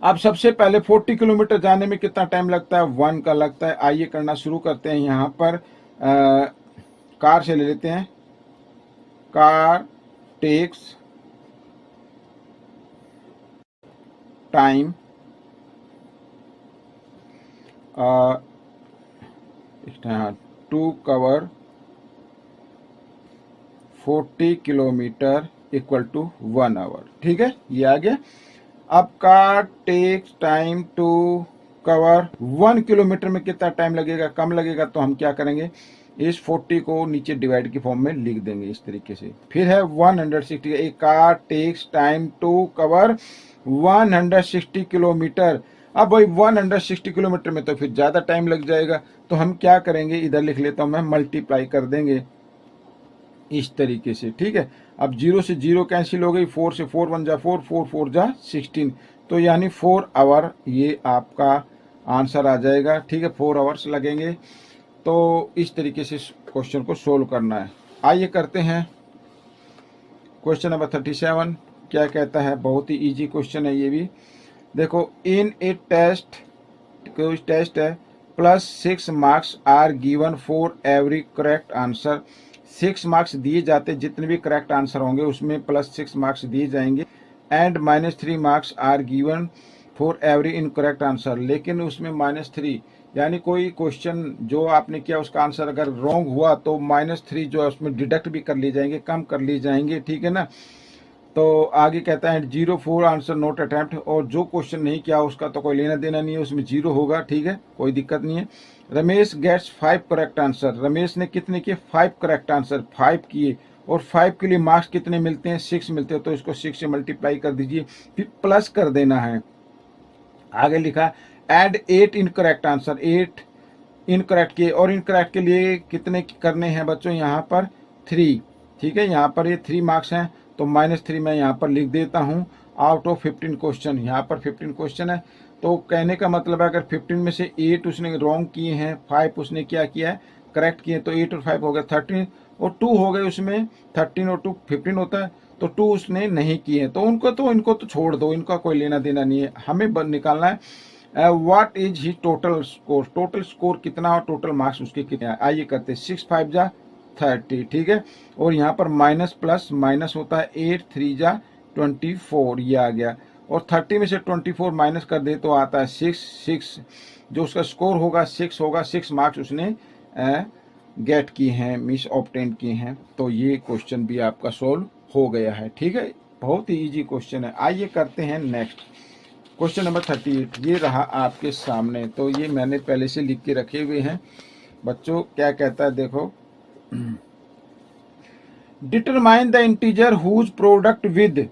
Speaker 1: अब सबसे पहले 40 किलोमीटर जाने में कितना टाइम लगता है, 1 का लगता है। आइए करना शुरू करते हैं। यहाँ पर कार से ले लेते हैं। Car takes time to cover 40 kilometre equal to 1 hour. ठीक है, ये आ गया। अब car takes time to cover 1 kilometre में कितना टाइम लगेगा, कम लगेगा, तो हम क्या करेंगे, इस 40 को नीचे डिवाइड की फॉर्म में लिख देंगे इस तरीके से। फिर है 160। A car takes time to cover 160 kilometre. अब भाई 160 किलोमीटर में तो फिर ज़्यादा टाइम लग जाएगा, तो हम क्या करेंगे, इधर लिख लेता हूँ मैं, मल्टीप्लाई कर देंगे इस तरीके से। ठीक है, अब 0 से 0 कैंसिल हो गई, 4 से 4 1 जा 4, 4 4 जा 16, तो यानी 4 आवर ये आपका आंसर आ जाएगा। ठीक है, 4 आवर्स लगेंगे। तो इस तरीके से क्वेश्चन को सोल्व करना है। आइए करते हैं क्वेश्चन नंबर 37। क्या कहता है, बहुत ही इजी क्वेश्चन है ये भी। देखो, इन ए टेस्ट, कोई टेस्ट है, +6 marks are given for every correct answer. 6 marks दिए जाते, जितने भी करेक्ट आंसर होंगे उसमें +6 मार्क्स दिए जाएंगे। And -3 marks are given for every incorrect answer. लेकिन उसमें -3, यानी कोई क्वेश्चन जो आपने किया उसका आंसर अगर रॉन्ग हुआ तो -3 जो है उसमें डिडक्ट भी कर लिए जाएंगे, कम कर लिए जाएंगे। ठीक है ना, तो आगे कहता है 0 फॉर आंसर नॉट अटेम्प्ट। और जो क्वेश्चन नहीं किया उसका तो कोई लेना देना नहीं है, उसमें 0 होगा। ठीक है, कोई दिक्कत नहीं है। Ramesh gets 5 correct answer. Ramesh ने कितने किए, 5 करेक्ट आंसर, 5 किए। और 5 के लिए मार्क्स कितने मिलते हैं, 6 मिलते हैं, तो इसको 6 से मल्टीप्लाई कर दीजिए, फिर प्लस कर देना है। आगे लिखा एड 8 इनकरेक्ट आंसर, 8 इनकरेक्ट किए, और इनकरेक्ट के लिए कितने करने हैं बच्चों, यहाँ पर 3। ठीक है, यहाँ पर ये 3 मार्क्स हैं, तो -3 मैं यहाँ पर लिख देता हूँ। आउट ऑफ 15 क्वेश्चन, यहाँ पर 15 क्वेश्चन है, तो कहने का मतलब है अगर 15 में से 8 उसने रॉन्ग किए हैं, 5 उसने क्या किया है, करेक्ट किए, तो 8 और 5 हो गया 13 और 2 हो गए उसमें, 13 और 2 15 होता है, तो 2 उसने नहीं किए, तो इनको तो छोड़ दो, इनका कोई लेना देना नहीं है। हमें निकालना है what is he total score, total score कितना और टोटल मार्क्स उसके कितने हैं। आइए करते हैं, 6 5 जा 30, ठीक है, और यहाँ पर माइनस प्लस माइनस होता है, 8 3 जा 24, ये आ गया, और 30 में से 24 माइनस कर दे तो आता है 6, जो उसका स्कोर होगा 6 होगा, 6 मार्क्स उसने गेट किए हैं, मिस ऑब्टेन किए हैं। तो ये क्वेश्चन भी आपका सोल्व हो गया है, ठीक है, बहुत ही इजी क्वेश्चन है। आइए करते हैं नेक्स्ट क्वेश्चन नंबर 38, ये रहा आपके सामने, तो ये मैंने पहले से लिख के रखे हुए हैं बच्चों। क्या कहता है देखो, determine the integer whose product with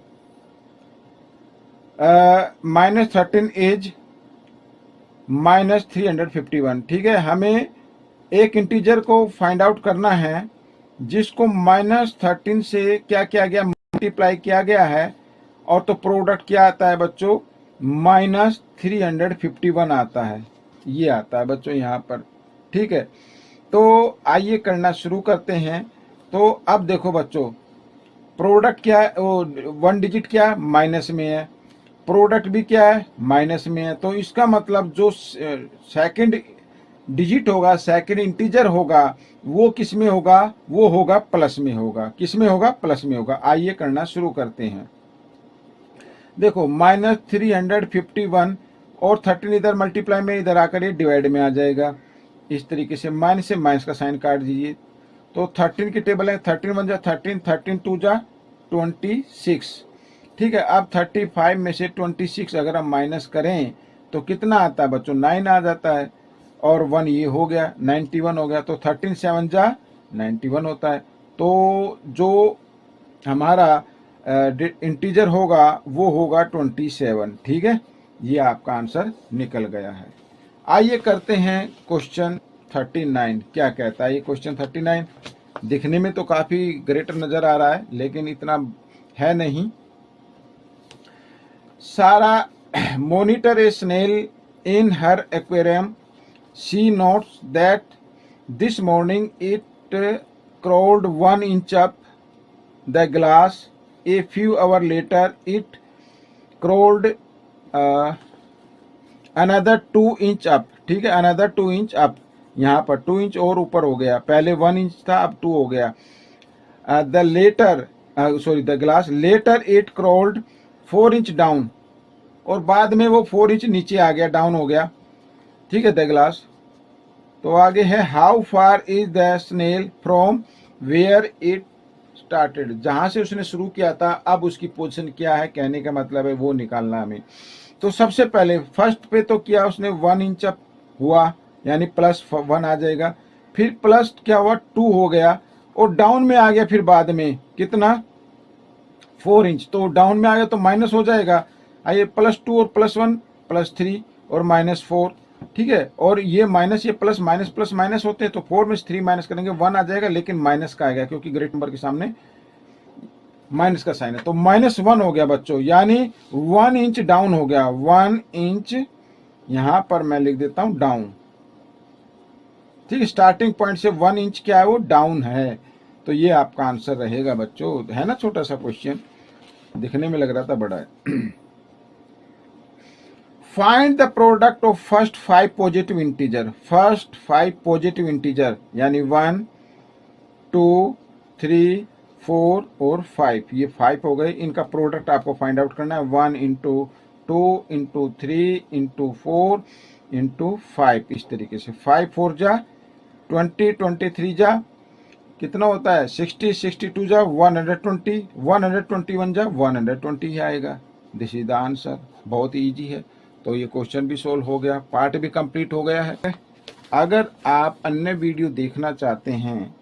Speaker 1: -13 is -351, ठीक है, हमें एक इंटीजर को फाइंड आउट करना है जिसको -13 से क्या किया गया, मल्टीप्लाई किया गया है, और तो प्रोडक्ट क्या आता है बच्चों, -351 आता है, ये आता है बच्चों यहाँ पर, ठीक है। तो आइए करना शुरू करते हैं। तो अब देखो बच्चों, प्रोडक्ट क्या है, वो 1 डिजिट क्या है, माइनस में है, प्रोडक्ट भी क्या है, माइनस में है, तो इसका मतलब जो सेकंड डिजिट होगा, सेकंड इंटीजर होगा, वो किस में होगा, वो होगा प्लस में होगा, किस में होगा, प्लस में होगा। आइए करना शुरू करते हैं। देखो -351 और 13 इधर मल्टीप्लाई में, इधर आकर ये डिवाइड में आ जाएगा, इस तरीके से माइनस से माइनस का साइन काट दीजिए। तो 13 की टेबल है, 13 1 जा 13, 13 2 जा 26, ठीक है। अब 35 में से 26 अगर हम माइनस करें तो कितना आता है बच्चों, 9 आ जाता है, और 1 ये हो गया, 91 हो गया, तो 13 7 जा 91 होता है। तो जो हमारा इंटीजर होगा वो होगा 27, ठीक है, ये आपका आंसर निकल गया है। आइए करते हैं क्वेश्चन 39, क्या कहता है ये क्वेश्चन 39। दिखने में तो काफी ग्रेटर नजर आ रहा है, लेकिन इतना है नहीं। Sarah monitor a snail in her aquarium, she notes that this morning it crawled 1 inch up the glass. A few hours later, it crawled another 2 inch up, ठीक है, another 2 inch up, यहाँ पर 2 इंच और ऊपर हो गया, पहले 1 inch था अब 2 हो गया। the glass later it crawled 4 inch down, और बाद में वो 4 इंच नीचे आ गया, डाउन हो गया, ठीक है, द ग्लास। तो आगे है, how far is the snail from where it started, जहां से उसने शुरू किया था अब उसकी पोजीशन क्या है, कहने का मतलब है वो निकालना हमें। तो सबसे पहले फर्स्ट पे तो किया उसने 1 इंच अप हुआ, यानी +1 आ जाएगा, फिर प्लस क्या हुआ 2 हो गया, और डाउन में आ गया फिर बाद में कितना 4 इंच, तो डाउन में आ गया तो माइनस हो जाएगा। आइए +2 और +1 +3 और -4, ठीक है, और ये माइनस ये प्लस माइनस प्लस माइनस होते हैं, तो 4 में से 3 माइनस करेंगे 1 आ जाएगा, लेकिन माइनस का आएगा क्योंकि ग्रेट नंबर के सामने माइनस का साइन है, तो -1 हो गया बच्चों, यानी 1 इंच डाउन हो गया, 1 इंच यहां पर मैं लिख देता हूं डाउन, ठीक है, स्टार्टिंग पॉइंट से 1 इंच क्या है वो डाउन है। तो ये आपका आंसर रहेगा बच्चों, है ना, छोटा सा क्वेश्चन, दिखने में लग रहा था बड़ा है। Find the product of first 5 positive integer, first 5 positive integer यानी 1 2 3 4 और 5, ये 5 हो गए, इनका प्रोडक्ट आपको फाइंड आउट करना है, 1 × 2 × 3 × 4 × 5, इस तरीके से 5 4 जा 20, 23 जा कितना होता है 60, 62 जा 120, 121 जा 120 ही आएगा। दिस इज द आंसर, बहुत इजी है। तो ये क्वेश्चन भी सोल्व हो गया, पार्ट भी कंप्लीट हो गया है। अगर आप अन्य वीडियो देखना चाहते हैं,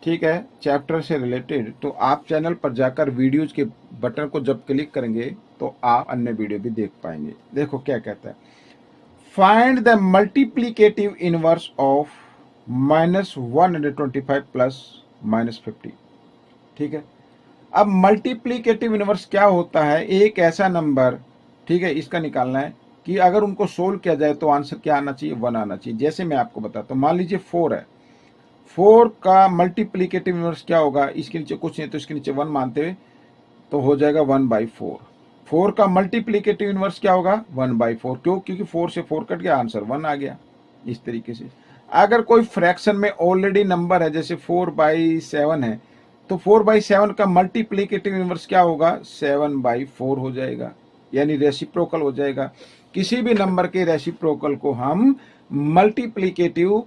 Speaker 1: ठीक है, चैप्टर से रिलेटेड, तो आप चैनल पर जाकर वीडियोज के बटन को जब क्लिक करेंगे तो आप अन्य वीडियो भी देख पाएंगे। देखो क्या कहता है, find the multiplicative inverse of -125 + -50, ठीक है। अब मल्टीप्लीकेटिव इनवर्स क्या होता है, एक ऐसा नंबर, ठीक है, इसका निकालना है कि अगर उनको सोल्व किया जाए तो आंसर क्या आना चाहिए, 1 आना चाहिए। जैसे मैं आपको बताता हूँ, मान लीजिए 4 है, 4 का मल्टीप्लीकेटिव इनवर्स क्या होगा, इसके नीचे कुछ नहीं तो इसके नीचे 1 मानते हुए तो हो जाएगा 1/4। 4 का मल्टीप्लीकेटिव इनवर्स क्या होगा, 1/4। क्यों, क्योंकि 4 से 4 कट गया, आंसर 1 आ गया। इस तरीके से अगर कोई फ्रैक्शन में ऑलरेडी नंबर है, जैसे 4/7 है, तो 4/7 का मल्टीप्लीकेटिव इनवर्स क्या होगा, 7/4 हो जाएगा, यानी रेसिप्रोकल हो जाएगा। किसी भी नंबर के रेसिप्रोकल को हम मल्टीप्लीकेटिव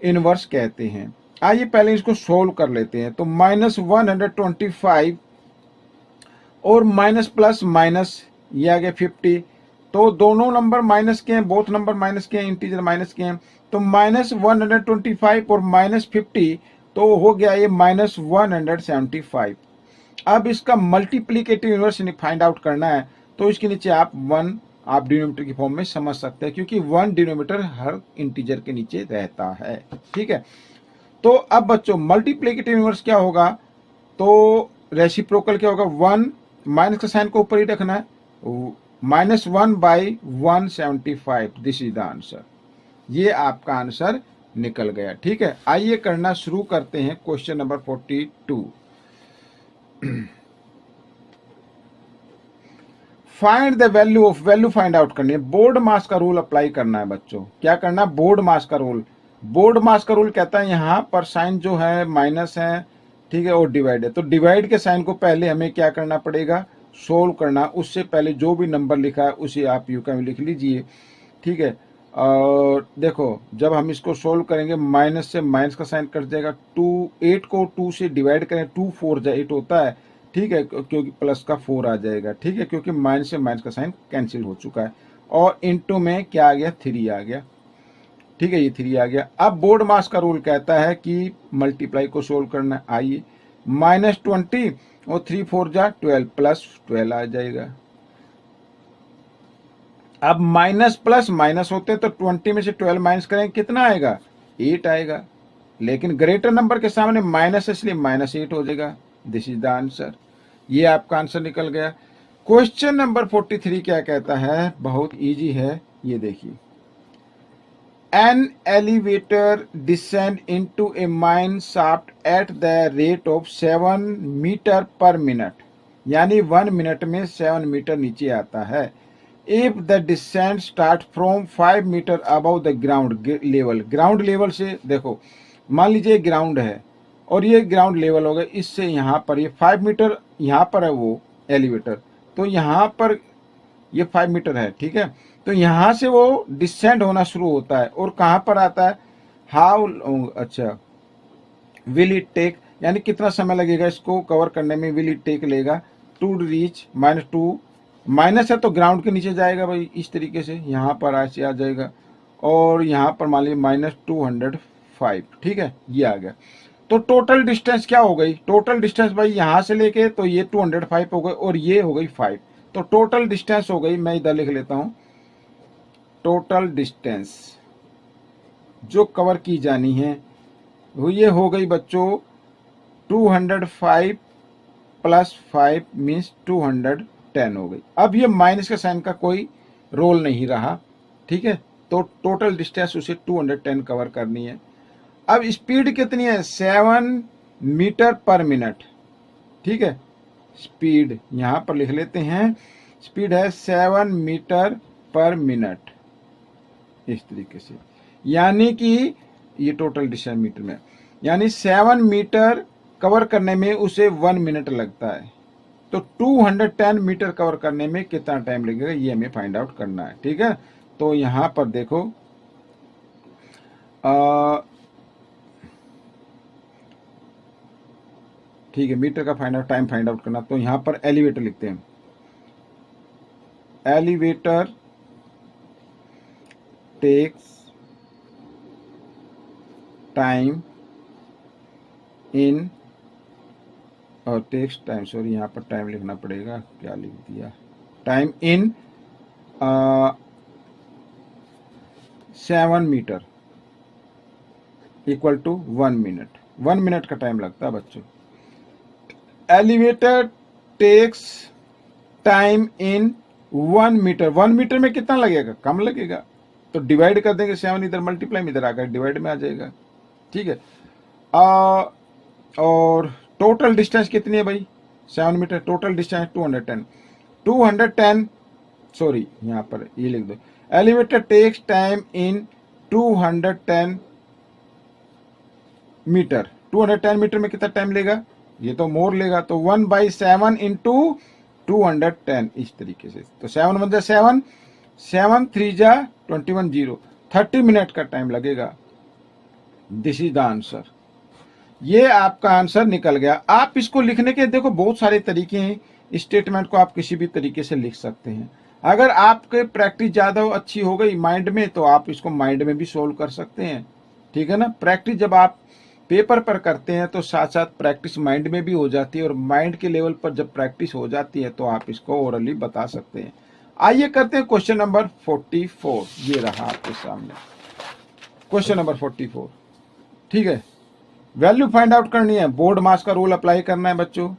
Speaker 1: इनवर्स कहते हैं। आइए पहले इसको सोल्व कर लेते हैं। तो -125 और माइनस प्लस माइनस, ये आ गया 50। तो दोनों नंबर माइनस के हैं, बोथ नंबर माइनस के हैं, इंटीजर माइनस के हैं। तो -125 और -50, तो हो गया ये -175। अब इसका मल्टीप्लीकेटिव इनवर्स फाइंड आउट करना है, तो इसके नीचे आप 1 आप डिनोमिनेटर की फॉर्म में समझ सकते हैं, क्योंकि 1 डिनोमिनेटर हर इंटीजर के नीचे रहता है। ठीक है, तो अब बच्चों मल्टीप्लीकेटिव इनवर्स क्या होगा, तो रेसिप्रोकल क्या होगा, 1 माइनस का साइन को ऊपर ही रखना है, -1/175। This is the answer. ये आपका आंसर निकल गया। ठीक है, आइए करना शुरू करते हैं question number 42। Find the value of, value find out करनी है, बोर्ड मास का रूल अप्लाई करना है बच्चों। क्या करना है, बोर्ड मास का रूल। बोर्ड मास का रूल कहता है यहाँ पर साइन जो है माइनस है, ठीक है, और डिवाइड है, तो डिवाइड के साइन को पहले हमें क्या करना पड़ेगा, सोल्व करना। उससे पहले जो भी नंबर लिखा है उसे आप यू कैन लिख लीजिए। ठीक है, और देखो जब हम इसको सोल्व करेंगे, माइनस से माइनस का साइन कट जाएगा, 8 को 2 से डिवाइड करें, 2 4 8 होता है। ठीक है, क्योंकि प्लस का 4 आ जाएगा। ठीक है, क्योंकि माइनस से माइनस का साइन कैंसिल हो चुका है, और इनटू में क्या आ गया, 3 आ गया। ठीक है, ये 3 आ गया। अब बोर्ड मास का रूल कहता है कि मल्टीप्लाई को सोल्व करना है। आइए, -20 और 3 4 जा 12, प्लस 12 आ जाएगा। अब माइनस प्लस माइनस होते हैं, तो 20 में से 12 माइनस करें, कितना आएगा, 8 आएगा। लेकिन ग्रेटर नंबर के सामने माइनस है, इसलिए -8 हो जाएगा। This is the answer. ये आपका आंसर निकल गया। क्वेश्चन नंबर 43 क्या कहता है, बहुत इजी है, ये देखिए। An elevator descend into a mine shaft at the rate of 7 metre per minute, यानी 1 मिनट में 7 मीटर नीचे आता है। If the descent start from 5 metre above the ground level, ground level से देखो, मान लीजिए ग्राउंड है और ये ग्राउंड लेवल हो गया, इससे यहाँ पर ये 5 मीटर यहाँ पर है वो एलिवेटर, तो यहाँ पर ये 5 मीटर है। ठीक है, तो यहाँ से वो डिसेंड होना शुरू होता है और कहाँ पर आता है, हाउ, अच्छा, विल इट टेक, यानी कितना समय लगेगा इसको कवर करने में, विल इट टेक लेगा टू रीच -2, माइनस है तो ग्राउंड के नीचे जाएगा भाई, इस तरीके से यहाँ पर ऐसे आ जाएगा, और यहाँ पर मान लीजिए -205। ठीक है, ये आ गया। तो टोटल डिस्टेंस क्या हो गई, टोटल डिस्टेंस भाई यहाँ से लेके तो ये 205 हो गई और ये हो गई 5, तो टोटल डिस्टेंस हो गई, मैं इधर लिख लेता हूँ, टोटल डिस्टेंस जो कवर की जानी है वो ये हो गई बच्चों 205 प्लस 5 मीन्स 210 हो गई। अब ये माइनस के साइन का कोई रोल नहीं रहा। ठीक है, तो टोटल डिस्टेंस उसे 210 कवर करनी है। अब स्पीड कितनी है, 7 मीटर पर मिनट। ठीक है, स्पीड यहां पर लिख लेते हैं, स्पीड है 7 मीटर पर मिनट, इस तरीके से, यानी कि ये टोटल डिस्टेंस मीटर में, यानी 7 मीटर कवर करने में उसे 1 मिनट लगता है। तो 210 मीटर कवर करने में कितना टाइम लगेगा, ये हमें फाइंड आउट करना है। ठीक है, तो यहां पर देखो, ठीक है, मीटर का find out, time find out करना, तो यहां पर एलिवेटर लिखते हैं, एलिवेटर टेक्स टाइम इन, और टेक्स टाइम, सॉरी यहाँ पर टाइम लिखना पड़ेगा, क्या लिख दिया, time in 7 metre equal to 1 minute, 1 minute का टाइम लगता है बच्चों। Elevator takes time in 1 metre. 1 metre में कितना लगेगा? कम लगेगा, तो डिवाइड कर देंगे 7, इधर मल्टीप्लाई में इधर आकर डिवाइड में आ जाएगा। ठीक है। और टोटल डिस्टेंस कितनी है भाई? 7 मीटर। Total distance 210। 210 सॉरी यहाँ पर ये लिख दो, elevator takes time in 210 metre. 210 metre में कितना टाइम लेगा? ये तो मोर लेगा, तो 1/7 इंटू 210 इस तरीके से। तो 7 1 जा 7, 7 3 जा 21 0, 30 मिनट का टाइम लगेगा। This is the answer. ये आपका आंसर निकल गया। आप इसको लिखने के देखो बहुत सारे तरीके हैं, स्टेटमेंट को आप किसी भी तरीके से लिख सकते हैं। अगर आपके प्रैक्टिस ज़्यादा अच्छी हो गई माइंड में, तो आप इसको माइंड में भी सोल्व कर सकते हैं। ठीक है ना। प्रैक्टिस जब आप पेपर पर करते हैं तो साथ साथ प्रैक्टिस माइंड में भी हो जाती है, और माइंड के लेवल पर जब प्रैक्टिस हो जाती है तो आप इसको ओरली बता सकते हैं। आइए करते हैं क्वेश्चन नंबर 44। ये रहा आपके सामने क्वेश्चन नंबर 44। ठीक है। वैल्यू फाइंड आउट करनी है, बोर्ड मास का रूल अप्लाई करना है बच्चों।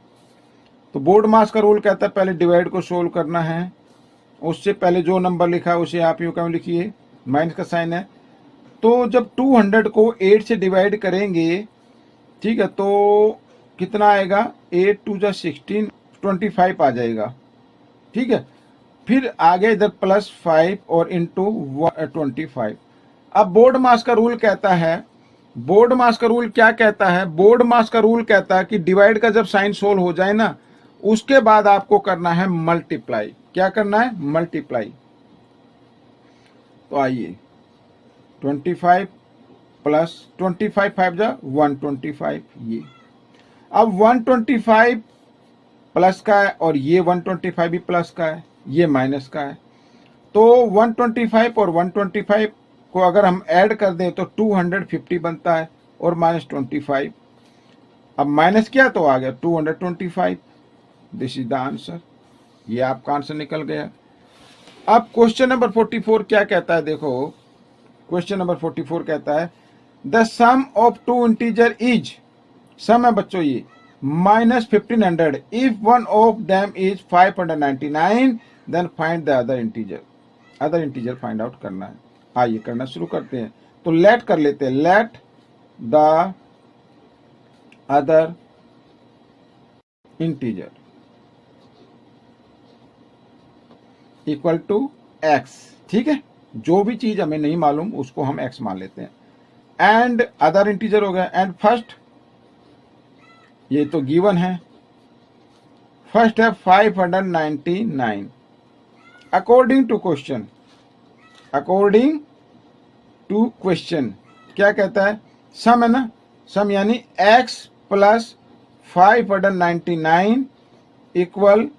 Speaker 1: तो बोर्ड मास का रूल कहता है पहले डिवाइड को सोल्व करना है। उससे पहले जो नंबर लिखा है उसे आप यूं क्यों लिखिए, माइनस का साइन है। तो जब 200 को 8 से डिवाइड करेंगे, ठीक है, तो कितना आएगा? 8 2 जा 16, 25 आ जाएगा। ठीक है। फिर आगे इधर +5 और इंटू 25। अब बोर्ड मास का रूल कहता है, बोर्ड मास का रूल क्या कहता है? बोर्ड मास का रूल कहता है कि डिवाइड का जब साइन सोल्व हो जाए ना, उसके बाद आपको करना है मल्टीप्लाई। क्या करना है? मल्टीप्लाई। तो आइए 25 प्लस 25 5 जा 125 ये। अब 125 प्लस का है और ये 125 भी प्लस का है, ये माइनस का है। तो 125 और 125 को अगर हम ऐड कर दें तो 250 बनता है और -25। अब माइनस किया तो आ गया 225। This is the answer. ये आपका आंसर निकल गया। अब क्वेश्चन नंबर 44 क्या कहता है? देखो क्वेश्चन नंबर 44 कहता है the sum of two integer is, sum है बच्चों ये, -1500 if one of them is 599 then find the other integer. Other integer find out करना है। आइए करना शुरू करते हैं। तो लेट कर लेते हैं, let the other integer equal to x। ठीक है। जो भी चीज हमें नहीं मालूम उसको हम x मान लेते हैं। एंड अदर इंटीजर हो गया। एंड फर्स्ट, ये तो गिवन है, फर्स्ट है 599 according to question. According to question क्या कहता है? सम है ना, सम यानी x प्लस 599 इक्वल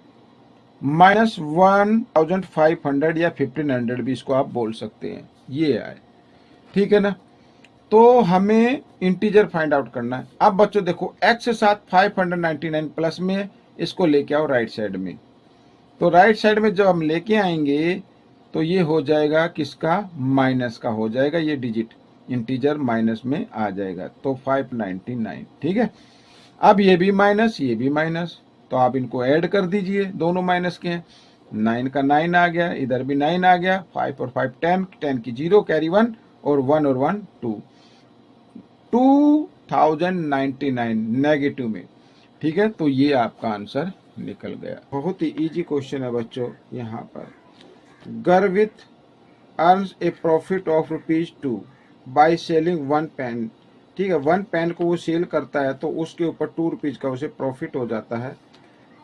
Speaker 1: -1500 या 1500 भी इसको आप बोल सकते हैं। ये आए। ठीक है ना। तो हमें इंटीजर फाइंड आउट करना है। अब बच्चों देखो x के साथ 599 प्लस में, इसको लेके आओ राइट साइड में। तो राइट साइड में जब हम लेके आएंगे तो ये हो जाएगा किसका? माइनस का हो जाएगा। ये डिजिट इंटीजर माइनस में आ जाएगा, तो 599। ठीक है। अब ये भी माइनस, ये भी माइनस, तो आप इनको ऐड कर दीजिए, दोनों माइनस के हैं। 9 का 9 आ गया, इधर भी 9 आ गया। 5 और 5 10, 10 की 0 कैरी 1 और 1 और 1 2, 2099 नेगेटिव में। ठीक है। तो ये आपका आंसर निकल गया। बहुत ही इजी क्वेश्चन है बच्चों। यहाँ पर Garvit earns a profit of ₹2 by selling 1 pen. ठीक है। 1 पेन को वो सेल करता है तो उसके ऊपर ₹2 का उसे प्रॉफिट हो जाता है।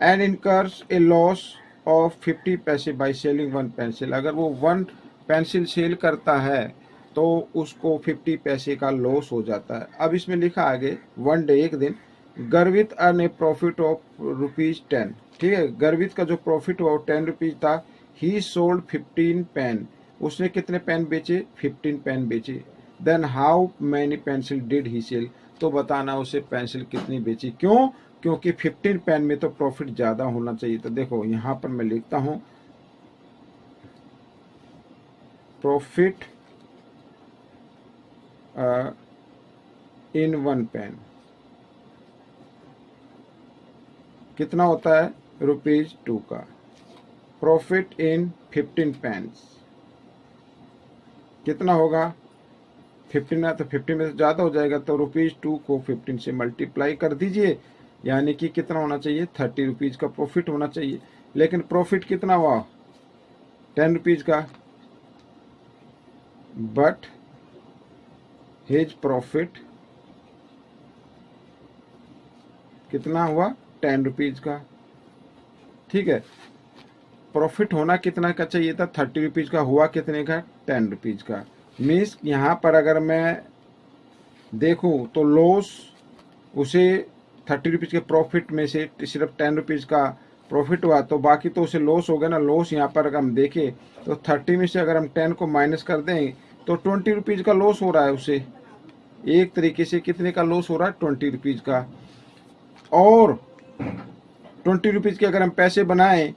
Speaker 1: And incurs A loss of 50 पैसे बाय सेलिंग 1 पेंसिल। अगर वो 1 पेंसिल सेल करता है तो उसको 50 पैसे का लॉस हो जाता है। अब इसमें लिखा आगे वन डे, एक दिन, गर्वित अर्न ए प्रॉफिट ऑफ ₹10। ठीक है। गर्वित का जो प्रॉफिट हुआ वो ₹10 था। He sold 15 pen. उसने कितने पेन बेचे? 15 पेन बेचे। Then how many pencil did he sell. तो बताना उसे पेंसिल कितनी बेची। क्यों? क्योंकि 15 पेन में तो प्रॉफिट ज्यादा होना चाहिए। तो देखो यहां पर मैं लिखता हूं प्रॉफिट इन 1 पेन। कितना होता है ₹2 का। प्रॉफिट इन 15 पेंस कितना होगा 15 है तो 15 में से ज़्यादा हो जाएगा, तो ₹2 को 15 से मल्टीप्लाई कर दीजिए, यानी कि कितना होना चाहिए ₹30 का प्रॉफिट होना चाहिए। लेकिन प्रॉफिट कितना हुआ ₹10 का, बट हिज प्रॉफिट कितना हुआ ₹10 का। ठीक है, प्रॉफिट होना कितना का चाहिए था ₹30 का, हुआ कितने का ₹10 का। मीन्स यहाँ पर अगर मैं देखूँ तो लॉस उसे ₹30 के प्रॉफिट में से सिर्फ ₹10 का प्रॉफिट हुआ, तो बाकी तो उसे लॉस हो गया ना। लॉस यहाँ पर अगर हम देखें तो 30 में से अगर हम 10 को माइनस कर दें तो ₹20 का लॉस हो रहा है उसे। एक तरीके से कितने का लॉस हो रहा है ₹20 का। और ₹20 के अगर हम पैसे बनाएं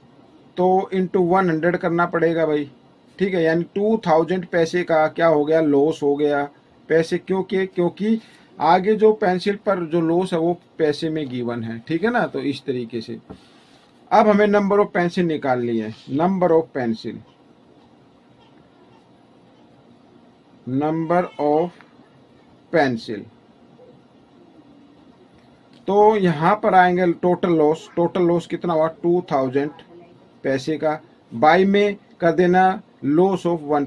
Speaker 1: तो इंटू 100 करना पड़ेगा भाई। ठीक है, यानी 2000 पैसे का क्या हो गया लॉस हो गया पैसे। क्योंकि आगे जो पेंसिल पर जो लॉस है वो पैसे में गिवन है। ठीक है ना, तो इस तरीके से अब हमें नंबर ऑफ पेंसिल निकालनी है। नंबर ऑफ पेंसिल तो यहां पर आएंगे टोटल लॉस कितना हुआ 2000 पैसे का। बाई में कर देना लॉस ऑफ 1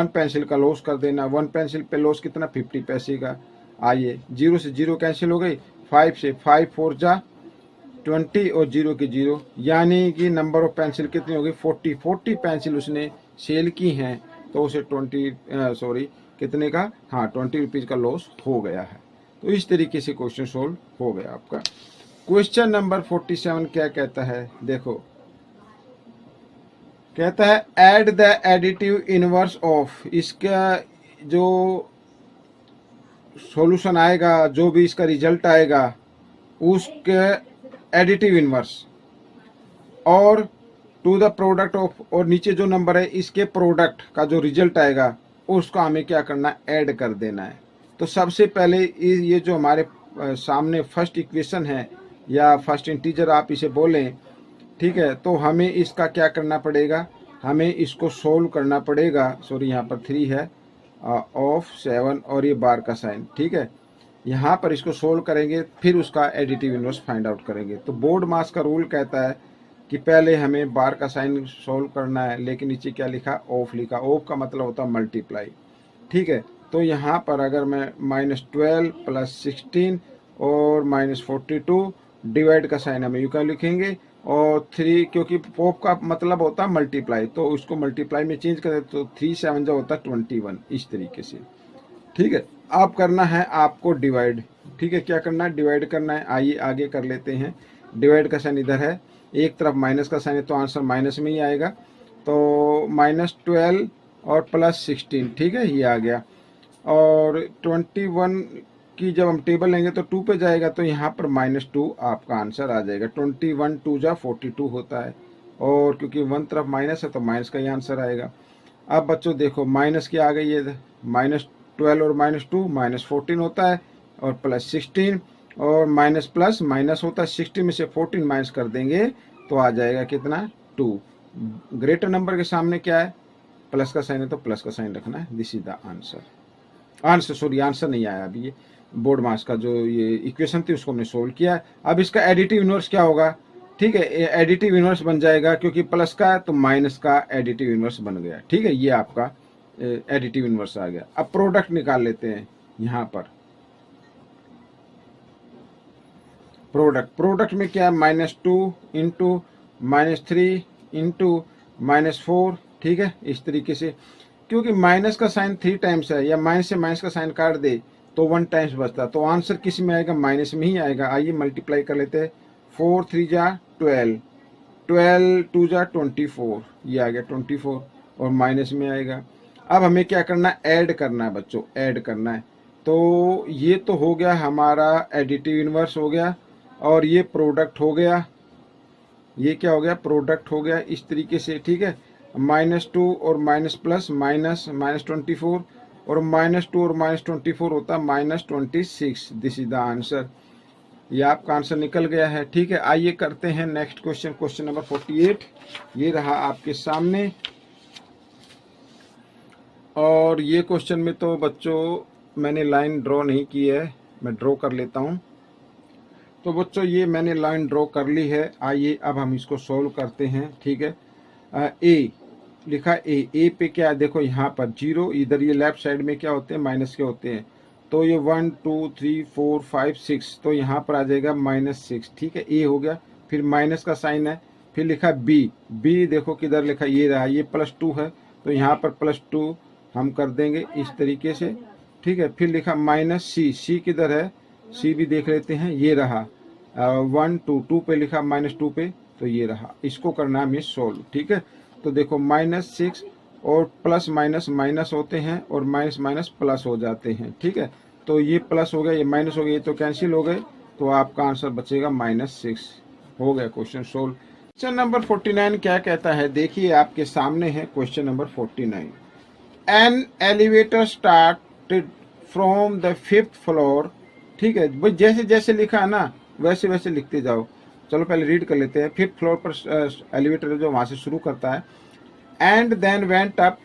Speaker 1: पेंसिल का लॉस कर देना। 1 पेंसिल पे लॉस कितना 50 पैसे का। आइए 0 से 0 कैंसिल हो गई, 5 से 5 4 जा 20 और 0 की 0, यानी कि नंबर ऑफ पेंसिल कितनी हो गई 40 पेंसिल उसने सेल की हैं, तो उसे कितने का हाँ ₹20 का लॉस हो गया है। तो इस तरीके से क्वेश्चन सोल्व हो गया आपका। क्वेश्चन नंबर 47 क्या कहता है, देखो कहता है add the additive inverse of. इसका जो सॉल्यूशन आएगा, जो भी इसका रिजल्ट आएगा उसके एडिटिव इनवर्स और टू द प्रोडक्ट ऑफ, और नीचे जो नंबर है इसके प्रोडक्ट का जो रिजल्ट आएगा उसको हमें क्या करना है ऐड कर देना है। तो सबसे पहले ये जो हमारे सामने फर्स्ट इक्वेशन है या फर्स्ट इंटीजर आप इसे बोलें, ठीक है, तो हमें इसका क्या करना पड़ेगा, हमें इसको सोल्व करना पड़ेगा। सॉरी यहाँ पर 3 है ऑफ 7 और ये बार का साइन। ठीक है, यहाँ पर इसको सोल्व करेंगे फिर उसका एडिटिव इनवर्स फाइंड आउट करेंगे। तो बोर्ड मास का रूल कहता है कि पहले हमें बार का साइन सोल्व करना है, लेकिन नीचे क्या लिखा ऑफ लिखा। ऑफ का मतलब होता है मल्टीप्लाई। ठीक है, तो यहाँ पर अगर मैं -12 + 16 और -42 डिवाइड का साइन हमें यूँ लिखेंगे, और 3 क्योंकि ऑफ का मतलब होता है मल्टीप्लाई, तो उसको मल्टीप्लाई में चेंज करें तो 3 7 जो होता है 21, इस तरीके से। ठीक है, अब करना है आपको डिवाइड। ठीक है, क्या करना है डिवाइड करना है। आइए आगे कर लेते हैं। डिवाइड का साइन इधर है, एक तरफ माइनस का साइन है तो आंसर माइनस में ही आएगा। तो -12 और +16, ठीक है, ये आ गया। और 21 की जब हम टेबल लेंगे तो 2 पे जाएगा, तो यहाँ पर -2 आपका आंसर आ जाएगा। 21 2 जा 42 होता है, और क्योंकि 1 तरफ माइनस है तो माइनस का ही आंसर आएगा। अब बच्चों देखो माइनस की आ गई है, -12 और -2 -14 होता है, और +16 और माइनस प्लस माइनस होता है। 60 में से 14 माइनस कर देंगे तो आ जाएगा कितना 2। ग्रेटर नंबर के सामने क्या है प्लस का साइन है, तो प्लस का साइन रखना है। This is the answer. Answer नहीं आया अभी। ये बोर्ड मास का जो ये इक्वेशन थी उसको हमने सोल्व किया। अब इसका एडिटिव इनवर्स क्या होगा, ठीक है, एडिटिव इनवर्स बन जाएगा, क्योंकि प्लस का है तो माइनस का एडिटिव इनवर्स बन गया। ठीक है, ये आपका एडिटिव इनवर्स आ गया। अब प्रोडक्ट निकाल लेते हैं। यहाँ पर प्रोडक्ट में क्या है -2 इंटू -3 इंटू -4। ठीक है, इस तरीके से, क्योंकि माइनस का साइन 3 टाइम्स है, या माइनस से माइनस का साइन काट दे तो 1 टाइम्स बचता, तो आंसर किस में आएगा माइनस में ही आएगा। आइए मल्टीप्लाई कर लेते हैं। 4 3 जा 12, 12 2 जा 24, ये आ गया 24, और माइनस में आएगा। अब हमें क्या करना है ऐड करना है बच्चों, ऐड करना है। तो ये तो हो गया हमारा एडिटिव इनवर्स हो गया, और ये प्रोडक्ट हो गया। ये क्या हो गया प्रोडक्ट हो गया इस तरीके से। ठीक है, -2 और माइनस प्लस माइनस -24, और -2 और -24 होता है -26। This is the answer. ये आपका आंसर निकल गया है। ठीक है, आइए करते हैं नेक्स्ट क्वेश्चन, क्वेश्चन नंबर 48। ये रहा आपके सामने, और ये क्वेश्चन में तो बच्चों मैंने लाइन ड्रॉ नहीं की है, मैं ड्रॉ कर लेता हूँ। तो बच्चों ये मैंने लाइन ड्रॉ कर ली है। आइए अब हम इसको सॉल्व करते हैं। ठीक है, ए लिखा, ए पे क्या है, देखो यहाँ पर 0, इधर ये लेफ्ट साइड में क्या होते हैं, माइनस के होते हैं। तो ये 1 2 3 4 5 6, तो यहाँ पर आ जाएगा -6। ठीक है, ए हो गया, फिर माइनस का साइन है, फिर लिखा बी देखो किधर लिखा, ये रहा, ये +2 है, तो यहाँ पर +2 हम कर देंगे इस तरीके से। ठीक है, फिर लिखा -सी किधर है, सी भी देख लेते हैं, ये रहा 1 2 2 पे लिखा, -2 पे, तो ये रहा। इसको करना है हमें सोल्व। ठीक है, तो देखो -6 और प्लस माइनस माइनस होते हैं और माइनस माइनस प्लस हो जाते हैं। ठीक है, तो ये प्लस हो गया, ये माइनस हो गया, ये तो कैंसिल हो गए, तो आपका आंसर बचेगा -6। हो गया क्वेश्चन सोल्व। क्वेश्चन नंबर 49 क्या कहता है, देखिए आपके सामने है question number 49। An elevator started from the 5th floor. ठीक है भाई, जैसे जैसे लिखा है ना वैसे वैसे लिखते जाओ। चलो पहले रीड कर लेते हैं। 5th फ्लोर पर एलिवेटर जो वहां से शुरू करता है, and then went up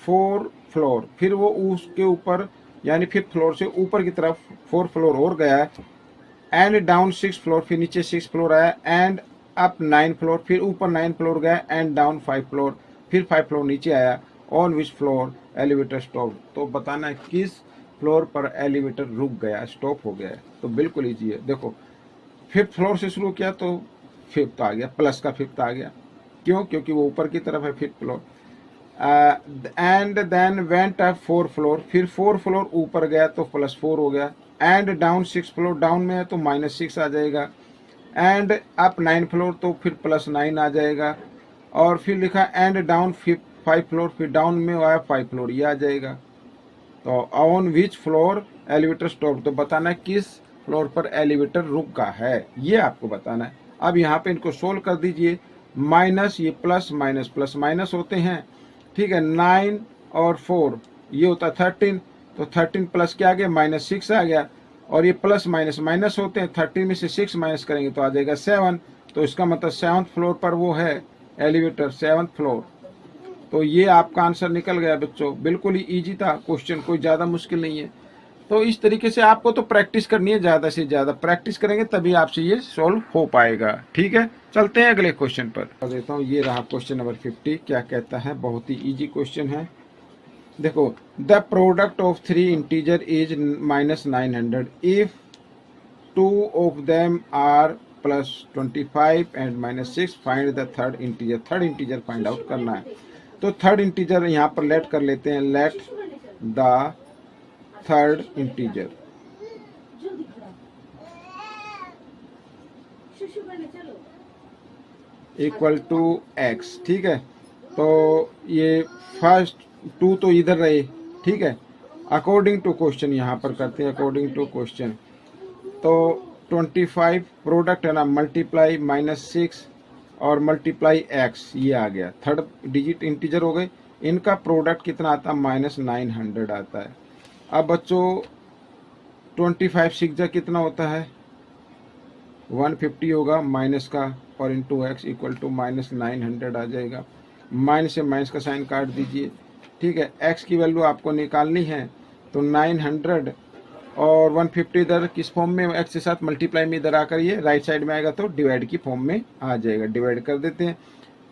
Speaker 1: 4 floor, फिर वो उसके ऊपर यानी 5th फ्लोर से ऊपर की तरफ 4 फ्लोर और गया है, एंड डाउन 6 फ्लोर, फिर नीचे 6 फ्लोर आया, एंड अप 9 फ्लोर, फिर ऊपर 9 फ्लोर गया, एंड डाउन 5 फ्लोर, फिर 5 फ्लोर नीचे आया। On which floor elevator stop, तो बताना है किस फ्लोर पर एलिवेटर रुक गया, स्टॉप हो गया है। तो बिल्कुल ईजी है, देखो 5th फ्लोर से शुरू किया तो 5th आ गया, प्लस का 5th आ गया, क्यों, क्योंकि वो ऊपर की तरफ है 5th floor. And then went up 4 floor, फिर 4 फ्लोर ऊपर गया तो +4 हो गया, एंड डाउन 6 फ्लोर, डाउन में है तो -6 आ जाएगा, एंड अप 9 फ्लोर तो फिर +9 आ जाएगा, और फिर लिखा एंड डाउन 5 फ्लोर, फिर डाउन में आया 5 फ्लोर, ये आ जाएगा। तो on which floor elevator stop, तो बताना है किस फ्लोर पर एलिवेटर रुका है, ये आपको बताना है। अब यहाँ पे इनको सोल्व कर दीजिए। माइनस, ये प्लस माइनस प्लस माइनस होते हैं। ठीक है, 9 और 4 ये होता है 13, तो 13 प्लस क्या आ गया, -6 आ गया, और ये प्लस माइनस माइनस होते हैं, 13 में से 6 माइनस करेंगे तो आ जाएगा 7, तो इसका मतलब 7th फ्लोर पर वो है एलिवेटर, 7th फ्लोर। तो ये आपका आंसर निकल गया बच्चों, बिल्कुल ही इजी था क्वेश्चन, कोई ज़्यादा मुश्किल नहीं है। तो इस तरीके से आपको तो प्रैक्टिस करनी है, ज़्यादा से ज़्यादा प्रैक्टिस करेंगे तभी आपसे ये सॉल्व हो पाएगा। ठीक है, चलते हैं अगले क्वेश्चन पर। कर देता हूँ, ये रहा क्वेश्चन नंबर 50। क्या कहता है, बहुत ही इजी क्वेश्चन है। देखो, the product of 3 integer is -900 if 2 of them are +25 and -6, find the third integer. Third integer find out करना है। तो थर्ड इंटीजर यहाँ पर लेट कर लेते हैं, let the third integer equal to x। ठीक है, तो ये फर्स्ट 2 तो इधर रहे। ठीक है, अकॉर्डिंग टू क्वेश्चन यहाँ पर करते हैं, अकॉर्डिंग टू क्वेश्चन। तो 25 प्रोडक्ट है ना, मल्टीप्लाई -6 और मल्टीप्लाई x, ये आ गया, थर्ड डिजिट इंटीजर हो गए। इनका प्रोडक्ट कितना आता है, -900 आता है। अब बच्चों 25 6 कितना होता है, 150 होगा माइनस का, और इंटू एक्स इक्वल टू -900 आ जाएगा। माइनस से माइनस का साइन काट दीजिए। ठीक है, एक्स की वैल्यू आपको निकालनी है, तो 900 और 150 इधर किस फॉर्म में, एक्स के साथ मल्टीप्लाई में इधर आकर ये राइट साइड में आएगा तो डिवाइड की फॉर्म में आ जाएगा। डिवाइड कर देते हैं,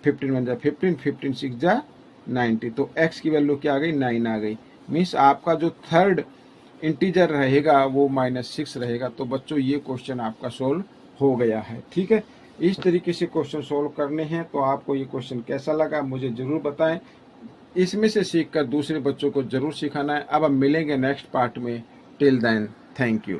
Speaker 1: 15 1 जा 15, 15 6 जा 90, तो एक्स की वैल्यू क्या आ गई, 9 आ गई। मीन्स आपका जो थर्ड इंटीजर रहेगा वो -6 रहेगा। तो बच्चों ये क्वेश्चन आपका सोल्व हो गया है। ठीक है, इस तरीके से क्वेश्चन सोल्व करने हैं। तो आपको ये क्वेश्चन कैसा लगा मुझे ज़रूर बताएं, इसमें से सीखकर दूसरे बच्चों को ज़रूर सिखाना है। अब हम मिलेंगे नेक्स्ट पार्ट में। Till then, thank you.